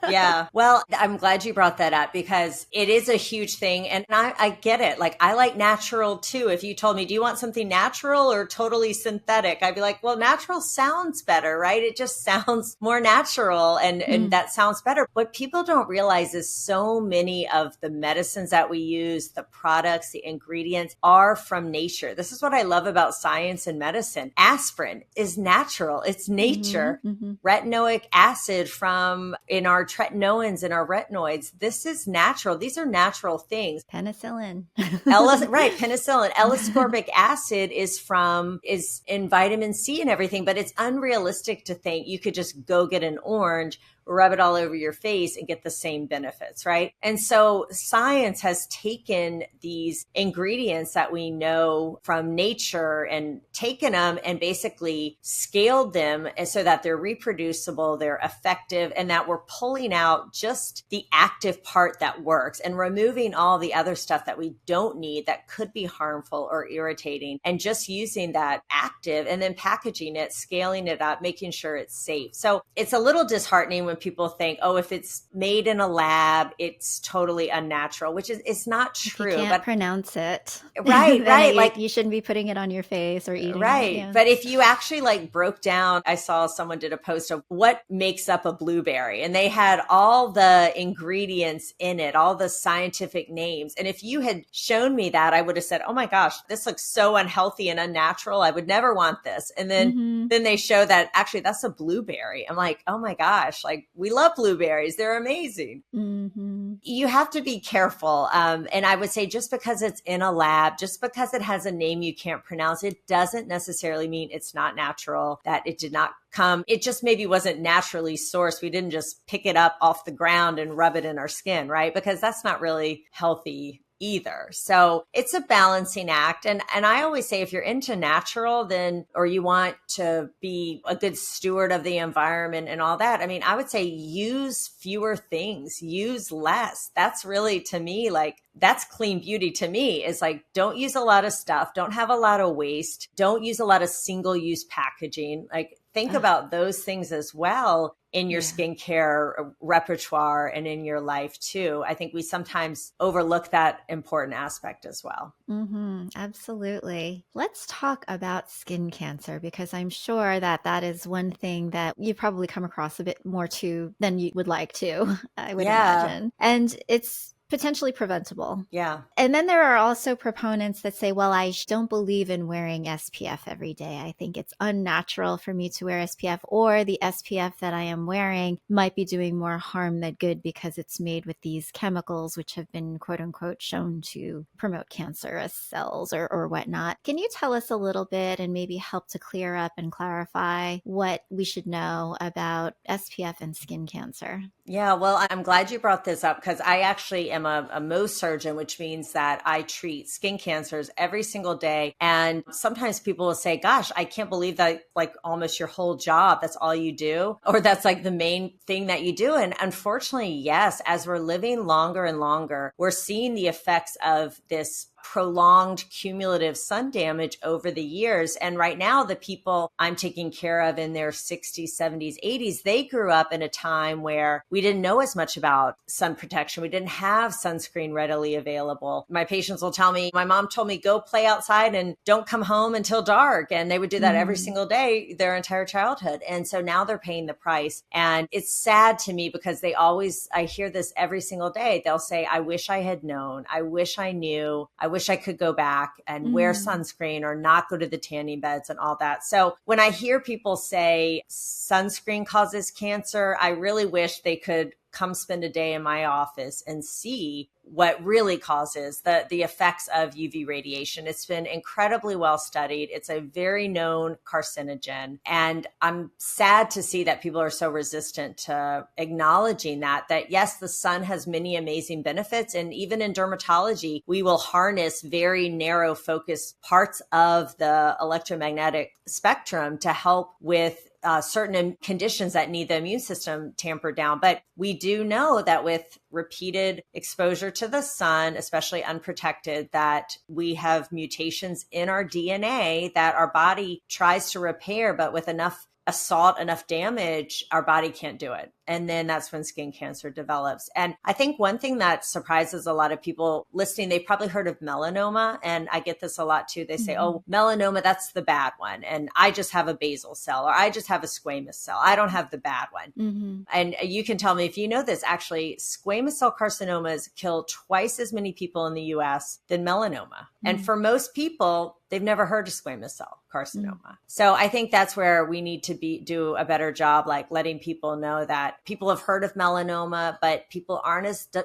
B: Yeah. Well, I'm glad you brought that up because it is a huge thing. And I get it. Like, I like natural too. If you told me, do you want something natural or totally synthetic? I'd be like, well, natural sounds better, right? It just sounds more natural and that sounds better. What people don't realize is so many of the medicines that we use, the products, the ingredients are from nature. This is what I love about science and medicine. Aspirin is natural. It's nature. Retinoic acid from in our tretinoins and our retinoids. This is natural. These are natural things.
A: Penicillin.
B: Right, penicillin. L-ascorbic acid is in vitamin C and everything, but it's unrealistic to think you could just go get an orange, rub it all over your face and get the same benefits, right? And so science has taken these ingredients that we know from nature and taken them and basically scaled them so that they're reproducible, they're effective, and that we're pulling out just the active part that works and removing all the other stuff that we don't need that could be harmful or irritating, and just using that active and then packaging it, scaling it up, making sure it's safe. So it's a little disheartening when people think, oh, if it's made in a lab, it's totally unnatural, which is, it's not true.
A: If you can't pronounce it.
B: Right, right.
A: Like you shouldn't be putting it on your face or eating
B: right.
A: it. Yeah.
B: But if you actually like broke down, I saw someone did a post of what makes up a blueberry, and they had all the ingredients in it, all the scientific names. And if you had shown me that, I would have said, oh my gosh, this looks so unhealthy and unnatural. I would never want this. And then they show that actually that's a blueberry. I'm like, oh my gosh, like we love blueberries. They're amazing. You have to be careful. And I would say just because it's in a lab, just because it has a name you can't pronounce, it doesn't necessarily mean it's not natural, that it did not come. It just maybe wasn't naturally sourced. We didn't just pick it up off the ground and rub it in our skin, right? Because that's not really healthy either. So it's a balancing act. And I always say, if you're into natural, then, or you want to be a good steward of the environment and all that, I mean, I would say use fewer things, use less. That's really, to me, like, that's clean beauty to me, is like, don't use a lot of stuff. Don't have a lot of waste. Don't use a lot of single use packaging. Like, think about those things as well in your skincare repertoire and in your life too. I think we sometimes overlook that important aspect as well.
A: Absolutely. Let's talk about skin cancer, because I'm sure that that is one thing that you probably come across a bit more to than you would like to, I would imagine. And it's potentially preventable.
B: Yeah.
A: And then there are also proponents that say, well, I don't believe in wearing SPF every day. I think it's unnatural for me to wear SPF, or the SPF that I am wearing might be doing more harm than good because it's made with these chemicals, which have been, quote unquote, shown to promote cancerous cells or whatnot. Can you tell us a little bit and maybe help to clear up and clarify what we should know about SPF and skin cancer?
B: Yeah, well, I'm glad you brought this up, because I actually am a Mohs surgeon, which means that I treat skin cancers every single day. And sometimes people will say, gosh, I can't believe that, like, almost your whole job, that's all you do, or that's like the main thing that you do. And unfortunately, yes, as we're living longer and longer, we're seeing the effects of this prolonged cumulative sun damage over the years. And right now, the people I'm taking care of in their 60s, 70s, 80s, they grew up in a time where we didn't know as much about sun protection. We didn't have sunscreen readily available. My patients will tell me, my mom told me, go play outside and don't come home until dark. And they would do that every single day, their entire childhood. And so now they're paying the price. And it's sad to me, because I hear this every single day. They'll say, I wish I had known. I wish I knew. I wish I could go back and wear sunscreen or not go to the tanning beds and all that. So when I hear people say sunscreen causes cancer, I really wish they could come spend a day in my office and see what really causes the effects of UV radiation. It's been incredibly well studied. It's a very known carcinogen. And I'm sad to see that people are so resistant to acknowledging that yes, the sun has many amazing benefits. And even in dermatology, we will harness very narrow focused parts of the electromagnetic spectrum to help with certain conditions that need the immune system tampered down. But we do know that with repeated exposure to the sun, especially unprotected, that we have mutations in our DNA that our body tries to repair, but with enough assault enough damage, our body can't do it. And then that's when skin cancer develops. And I think one thing that surprises a lot of people listening, they've probably heard of melanoma. And I get this a lot too. They say, oh, melanoma, that's the bad one. And I just have a basal cell, or I just have a squamous cell. I don't have the bad one. And you can tell me if you know this, actually, squamous cell carcinomas kill twice as many people in the US than melanoma. And for most people, they've never heard of squamous cell carcinoma. So I think that's where we need to do a better job, like letting people know that people have heard of melanoma, but people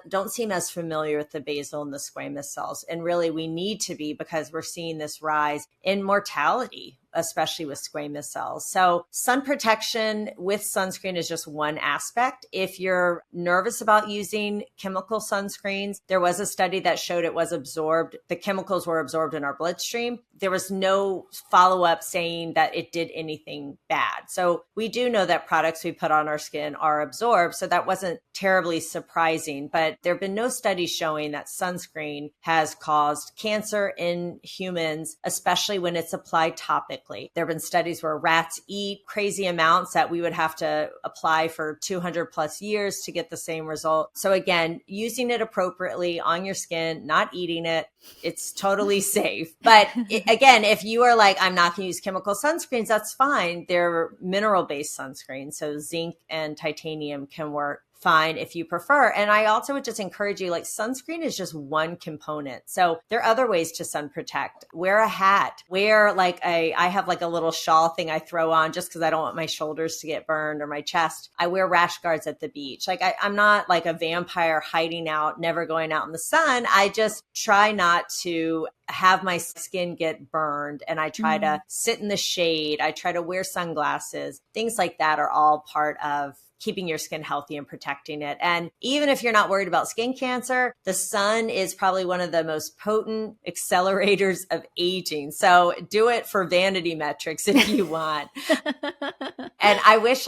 B: don't seem as familiar with the basal and the squamous cells. And really we need to be, because we're seeing this rise in mortality, especially with squamous cells. So sun protection with sunscreen is just one aspect. If you're nervous about using chemical sunscreens, there was a study that showed it was absorbed. The chemicals were absorbed in our bloodstream. There was no follow-up saying that it did anything bad. So we do know that products we put on our skin are absorbed. So that wasn't terribly surprising, but there have been no studies showing that sunscreen has caused cancer in humans, especially when it's applied topically. There have been studies where rats eat crazy amounts that we would have to apply for 200 plus years to get the same result. So again, using it appropriately on your skin, not eating it, it's totally safe. But again, if you are like, I'm not going to use chemical sunscreens, that's fine. They're mineral-based sunscreens. So zinc and titanium can work fine if you prefer. And I also would just encourage you, like, sunscreen is just one component. So there are other ways to sun protect. Wear a hat, wear I have like a little shawl thing I throw on just because I don't want my shoulders to get burned or my chest. I wear rash guards at the beach. Like I'm not like a vampire hiding out, never going out in the sun. I just try not to have my skin get burned, and I try to sit in the shade. I try to wear sunglasses. Things like that are all part of keeping your skin healthy and protecting it. And even if you're not worried about skin cancer, the sun is probably one of the most potent accelerators of aging. So do it for vanity metrics if you want. And I wish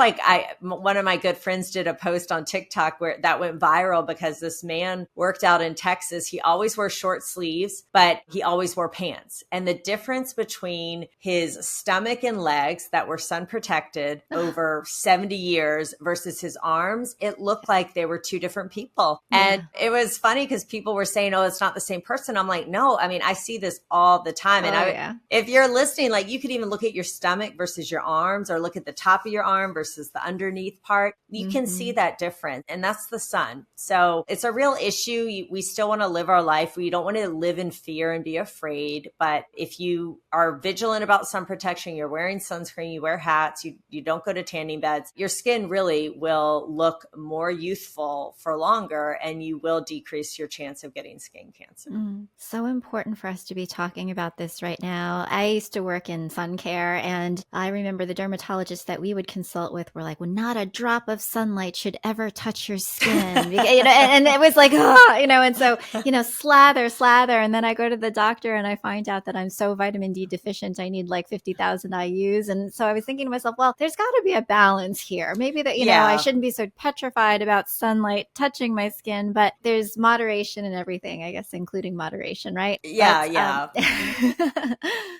B: one of my good friends did a post on TikTok where that went viral because this man worked out in Texas. He always wore short sleeves, but he always wore pants. And the difference between his stomach and legs that were sun protected over 70 years versus his arms, it looked like they were two different people. And it was funny because people were saying, oh, it's not the same person. I'm like, no, I mean, I see this all the time. And if you're listening, like you could even look at your stomach versus your arms, or look at the top of your arm versus the underneath part. You can see that difference. And that's the sun. So it's a real issue. We still want to live our life. We don't want to live in fear and be afraid. But if you are vigilant about sun protection, you're wearing sunscreen, you wear hats, you don't go to tanning beds, your skin really will look more youthful for longer, and you will decrease your chance of getting skin cancer.
A: So important for us to be talking about this right now. I used to work in sun care, and I remember the dermatologists that we would consult with were like, well, not a drop of sunlight should ever touch your skin. And it was like, and so, slather. And then I go to the doctor and I find out that I'm so vitamin D deficient, I need like 50,000 IUs. And so I was thinking to myself, well, there's got to be a balance here. Maybe that, I shouldn't be so petrified about sunlight touching my skin, but there's moderation in everything, I guess, including moderation, right?
B: Yeah.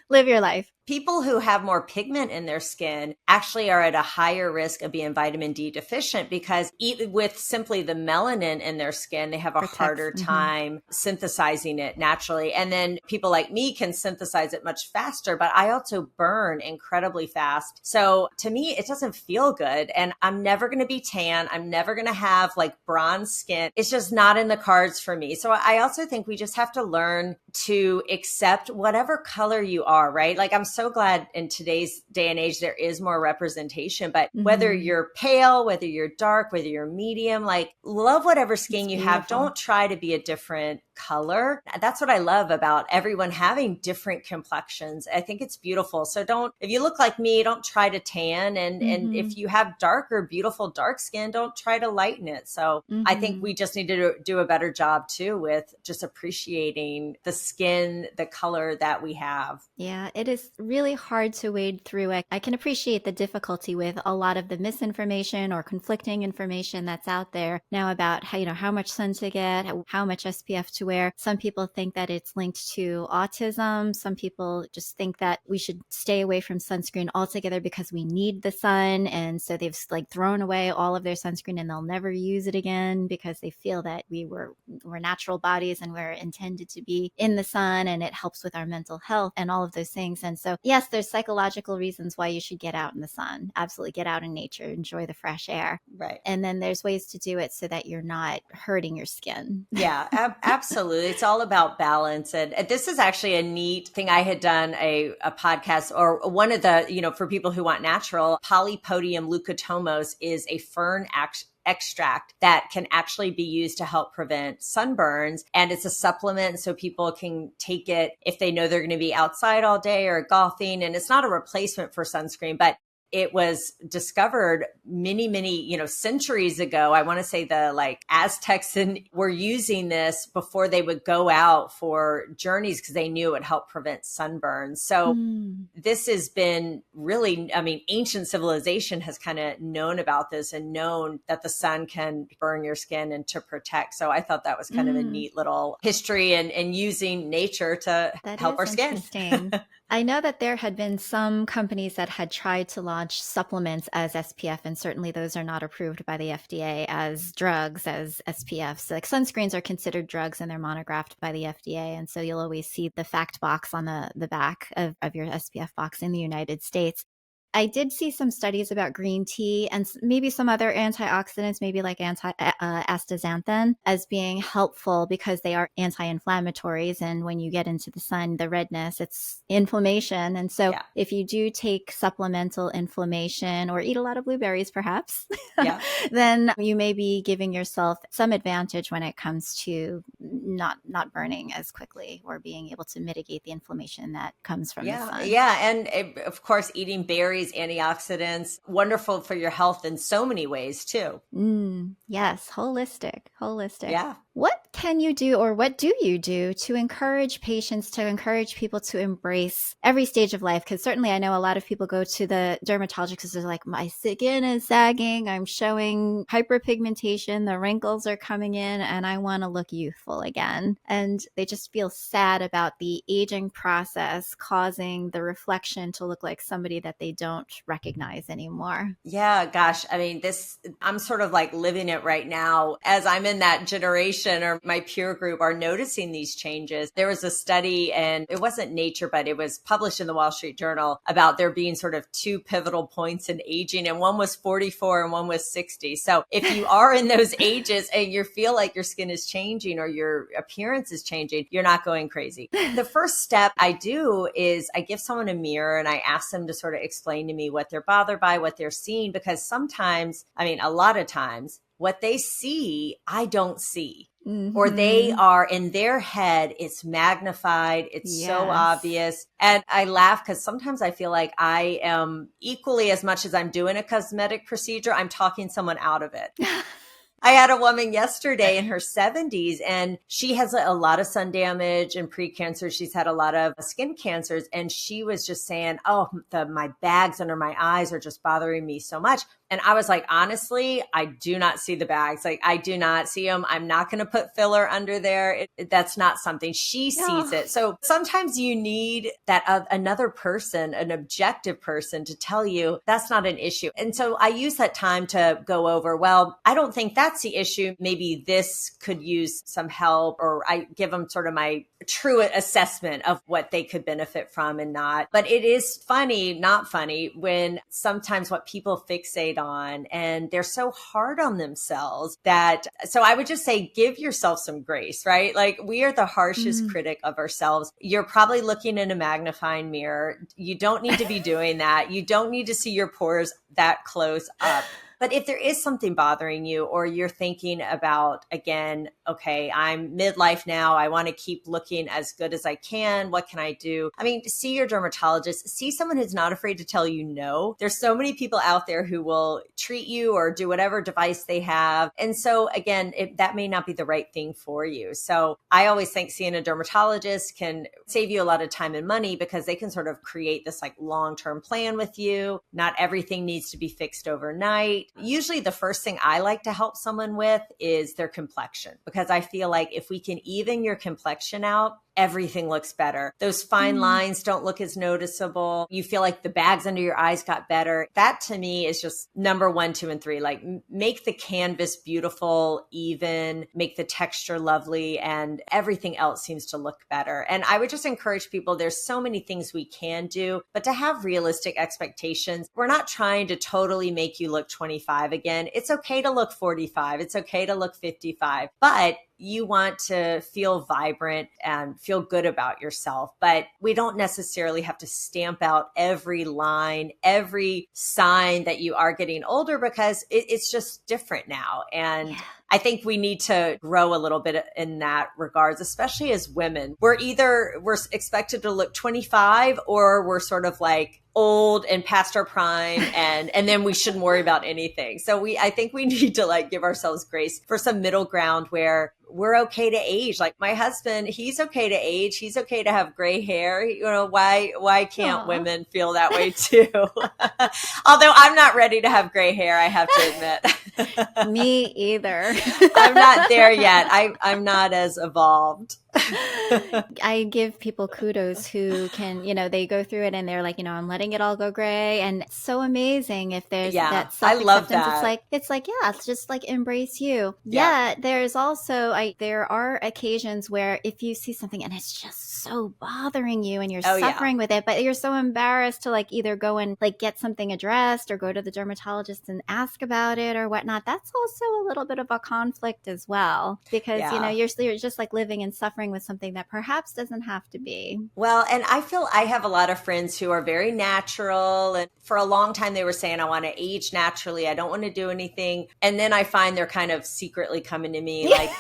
A: Live your life.
B: People who have more pigment in their skin actually are at a higher risk of being vitamin D deficient, because even with simply the melanin in their skin, they have a harder time synthesizing it naturally. And then people like me can synthesize it much faster, but I also burn incredibly fast. So to me, it doesn't feel good. And I'm never going to be tan. I'm never going to have like bronze skin. It's just not in the cards for me. So I also think we just have to learn to accept whatever color you are, right? Like I'm so glad in today's day and age, there is more representation, but whether you're pale, whether you're dark, whether you're medium, like love whatever skin you have. Don't try to be a different color. That's what I love about everyone having different complexions. I think it's beautiful. So if you look like me, don't try to tan. And if you have darker, beautiful dark skin, don't try to lighten it. So I think we just need to do a better job too with just appreciating the skin, the color that we have.
A: Yeah, it is really hard to wade through. I can appreciate the difficulty with a lot of the misinformation or conflicting information that's out there now about how much sun to get, how much SPF to wear. Some people think that it's linked to autism. Some people just think that we should stay away from sunscreen altogether because we need the sun. And so they've like thrown away all of their sunscreen and they'll never use it again because they feel that we're natural bodies and we're intended to be in the sun and it helps with our mental health and all of those things. And so, yes, there's psychological reasons why you should get out in the sun. Absolutely get out in nature, enjoy the fresh air.
B: Right.
A: And then there's ways to do it so that you're not hurting your skin.
B: Yeah, absolutely. It's all about balance. And this is actually a neat thing. I had done a podcast, or one of the, for people who want natural, Polypodium leucotomos is a fern extract that can actually be used to help prevent sunburns. And it's a supplement, so people can take it if they know they're going to be outside all day or golfing. And it's not a replacement for sunscreen, but it was discovered many, centuries ago. I want to say the Aztecs were using this before they would go out for journeys because they knew it would help prevent sunburns. So this has been really, ancient civilization has kind of known about this and known that the sun can burn your skin and to protect. So I thought that was kind of a neat little history and using nature to help our skin.
A: Interesting. I know that there had been some companies that had tried to launch supplements as SPF, and certainly those are not approved by the FDA as drugs, as SPFs. Like sunscreens are considered drugs and they're monographed by the FDA. And so you'll always see the fact box on the back of your SPF box in the United States. I did see some studies about green tea and maybe some other antioxidants, maybe like astaxanthin, as being helpful because they are anti-inflammatories. And when you get into the sun, the redness, it's inflammation. And so if you do take supplemental inflammation or eat a lot of blueberries, perhaps, then you may be giving yourself some advantage when it comes to not burning as quickly or being able to mitigate the inflammation that comes from the sun.
B: Yeah. And of course, eating berries, antioxidants, wonderful for your health in so many ways too.
A: Yes, holistic.
B: Yeah.
A: What can you do, or what do you do to encourage patients, to encourage people to embrace every stage of life? Because certainly I know a lot of people go to the dermatologist because they're like, my skin is sagging, I'm showing hyperpigmentation, the wrinkles are coming in, and I want to look youthful again. And they just feel sad about the aging process causing the reflection to look like somebody that they don't recognize anymore.
B: Yeah, gosh. I'm sort of like living it right now as I'm in that generation, or my peer group are noticing these changes. There was a study, and it wasn't Nature, but it was published in the Wall Street Journal, about there being sort of two pivotal points in aging, and one was 44 and one was 60. So if you are in those ages and you feel like your skin is changing or your appearance is changing, you're not going crazy. The first step I do is I give someone a mirror and I ask them to sort of explain to me what they're bothered by, what they're seeing, because sometimes, a lot of times, what they see, I don't see. Or they are in their head, it's magnified, it's so obvious. And I laugh because sometimes I feel like I am equally, as much as I'm doing a cosmetic procedure, I'm talking someone out of it. I had a woman yesterday in her 70s, and she has a lot of sun damage and precancer. She's had a lot of skin cancers. And she was just saying, my bags under my eyes are just bothering me so much. And I was like, honestly, I do not see the bags. Like, I do not see them. I'm not going to put filler under there. That's not something she sees it. So sometimes you need that another person, an objective person, to tell you that's not an issue. And so I use that time to go over, well, I don't think that's the issue. Maybe this could use some help, or I give them sort of my true assessment of what they could benefit from and not. But it is funny, not funny, when sometimes what people fixate on, and they're so hard on themselves so I would just say, give yourself some grace, right? Like, we are the harshest critic of ourselves. You're probably looking in a magnifying mirror. You don't need to be doing that. You don't need to see your pores that close up. But if there is something bothering you, or you're thinking about, again, okay, I'm midlife now, I want to keep looking as good as I can. What can I do? I mean, see your dermatologist, see someone who's not afraid to tell you no. There's so many people out there who will treat you or do whatever device they have. And so again, that may not be the right thing for you. So I always think seeing a dermatologist can save you a lot of time and money, because they can sort of create this like long-term plan with you. Not everything needs to be fixed overnight. Usually the first thing I like to help someone with is their complexion, because I feel like if we can even your complexion out, everything looks better. Those fine lines don't look as noticeable. You feel like the bags under your eyes got better. That to me is just number 1, 2, and 3. Like, make the canvas beautiful, even, make the texture lovely, and everything else seems to look better. And I would just encourage people, there's so many things we can do, but to have realistic expectations. We're not trying to totally make you look 25 again. It's okay to look 45. It's okay to look 55, but you want to feel vibrant and feel good about yourself. But we don't necessarily have to stamp out every line, every sign that you are getting older, because it's just different now. And I think we need to grow a little bit in that regards, especially as women. We're expected to look 25, or we're sort of like old and past our prime, and then we shouldn't worry about anything. So I think we need to like give ourselves grace for some middle ground where we're okay to age. Like my husband, he's okay to age. He's okay to have gray hair. You know, why can't women feel that way too? Although I'm not ready to have gray hair, I have to admit.
A: Me either.
B: I'm not there yet. I'm not as evolved.
A: I give people kudos who can, they go through it and they're like, I'm letting it all go gray. And it's so amazing if there's that self-acceptance.
B: I love that.
A: It's like, it's just like embrace you. Yeah. There's also, there are occasions where if you see something and it's just so bothering you and you're suffering with it, but you're so embarrassed to like either go and like get something addressed or go to the dermatologist and ask about it or whatnot. That's also a little bit of a conflict as well, because, you're just like living and suffering with something that perhaps doesn't have to be.
B: Well, and I feel I have a lot of friends who are very natural. And for a long time, they were saying, I want to age naturally. I don't want to do anything. And then I find they're kind of secretly coming to me like,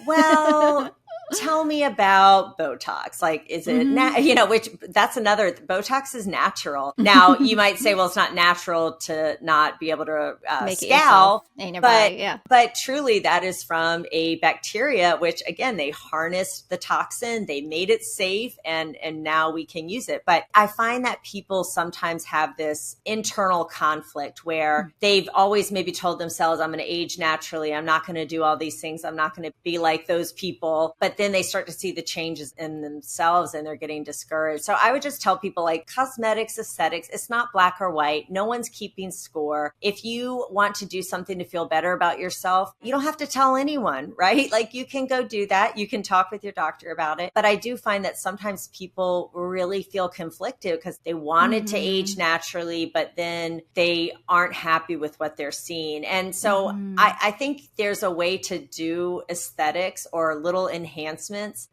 B: well, tell me about Botox. Like, is it, which that's another, Botox is natural. Now you might say, well, it's not natural to not be able to scowl, but truly that is from a bacteria, which again, they harnessed the toxin, they made it safe, and now we can use it. But I find that people sometimes have this internal conflict where they've always maybe told themselves, I'm going to age naturally. I'm not going to do all these things. I'm not going to be like those people. But then they start to see the changes in themselves and they're getting discouraged. So I would just tell people, like, cosmetics, aesthetics, it's not black or white. No one's keeping score. If you want to do something to feel better about yourself, you don't have to tell anyone, right? Like, you can go do that. You can talk with your doctor about it. But I do find that sometimes people really feel conflicted because they wanted to age naturally, but then they aren't happy with what they're seeing. And so I think there's a way to do aesthetics or little enhancements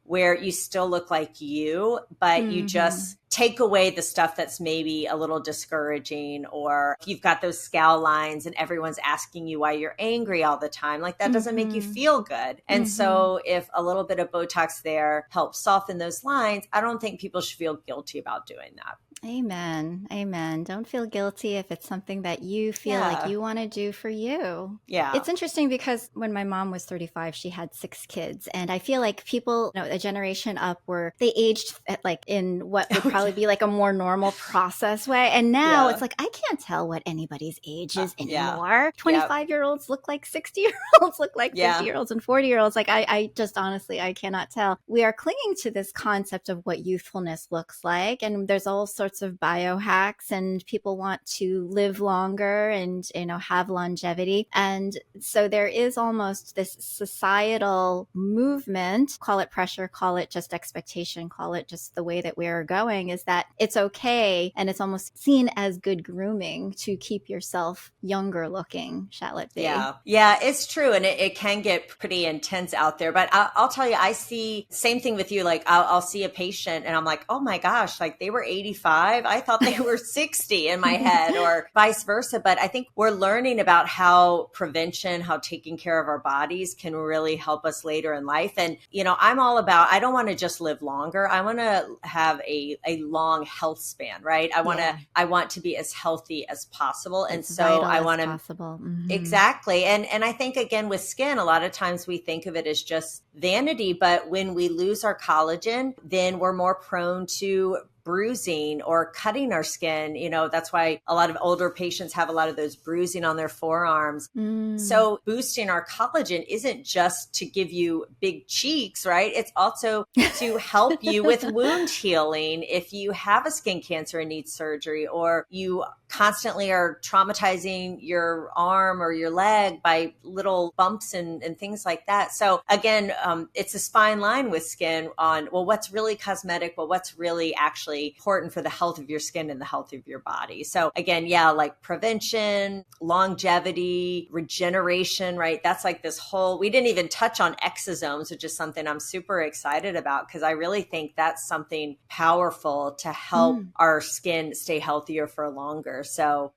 B: where you still look like you, but you just take away the stuff that's maybe a little discouraging, or if you've got those scowl lines and everyone's asking you why you're angry all the time, like that doesn't make you feel good. And so if a little bit of Botox there helps soften those lines, I don't think people should feel guilty about doing that.
A: Amen. Amen. Don't feel guilty if it's something that you feel like you want to do for you.
B: Yeah.
A: It's interesting because when my mom was 35, she had 6 kids. And I feel like people, a generation up were, they aged at like in what would probably be like a more normal process way. And now it's like, I can't tell what anybody's age is anymore. 25-year-olds look like 60-year-olds, look like 50-year-olds and 40-year-olds. Like I just honestly, I cannot tell. We are clinging to this concept of what youthfulness looks like. And there's all sorts of biohacks and people want to live longer and, have longevity. And so there is almost this societal movement, call it pressure, call it just expectation, call it just the way that we're going, is that it's okay. And it's almost seen as good grooming to keep yourself younger looking, shall it be?
B: Yeah, it's true. And it can get pretty intense out there. But I'll tell you, I see same thing with you. Like I'll see a patient and I'm like, oh my gosh, like they were 85 65. I thought they were 60 in my head, or vice versa. But I think we're learning about how prevention, how taking care of our bodies can really help us later in life. And, I'm all about, I don't want to just live longer. I want to have a long health span, right? I want to be as healthy as possible. And so I want to
A: possible.
B: Exactly. And I think, again, with skin, a lot of times we think of it as just vanity, but when we lose our collagen, then we're more prone to bruising or cutting our skin. That's why a lot of older patients have a lot of those bruising on their forearms. So boosting our collagen isn't just to give you big cheeks, right? It's also to help you with wound healing. If you have a skin cancer and need surgery, or you constantly are traumatizing your arm or your leg by little bumps and things like that. So again, it's a fine line with skin on, well, what's really cosmetic? Well, what's really actually important for the health of your skin and the health of your body. So again, like prevention, longevity, regeneration, right? That's like this whole, we didn't even touch on exosomes, which is something I'm super excited about, because I really think that's something powerful to help our skin stay healthier for longer. So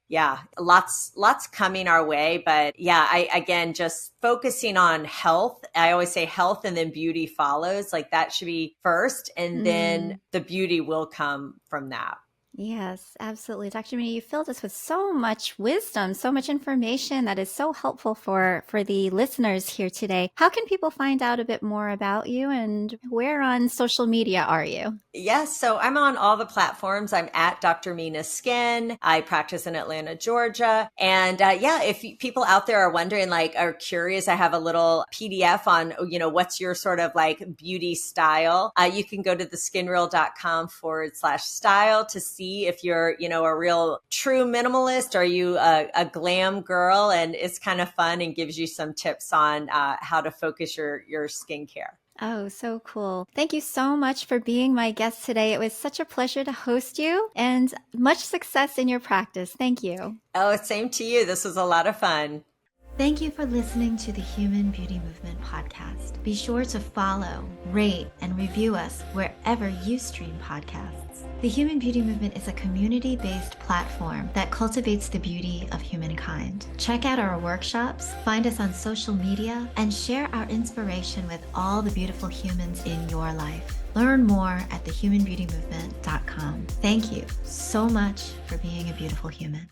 B: lots coming our way. But I again, just focusing on health. I always say health and then beauty follows. Like that should be first, and then the beauty will come from that.
A: Yes, absolutely. Dr. Mina, you filled us with so much wisdom, so much information that is so helpful for the listeners here today. How can people find out a bit more about you, and where on social media are you?
B: Yes, so I'm on all the platforms. I'm at Dr. Mina Skin. I practice in Atlanta, Georgia. And if people out there are wondering, are curious, I have a little PDF on, what's your sort of like beauty style. You can go to theskinreel.com/style to see if you're, a real true minimalist, or are you a glam girl, and it's kind of fun and gives you some tips on how to focus your skincare.
A: Oh, so cool. Thank you so much for being my guest today. It was such a pleasure to host you, and much success in your practice. Thank you.
B: Oh, same to you. This was a lot of fun.
A: Thank you for listening to the Human Beauty Movement podcast. Be sure to follow, rate, and review us wherever you stream podcasts. The Human Beauty Movement is a community-based platform that cultivates the beauty of humankind. Check out our workshops, find us on social media, and share our inspiration with all the beautiful humans in your life. Learn more at thehumanbeautymovement.com. Thank you so much for being a beautiful human.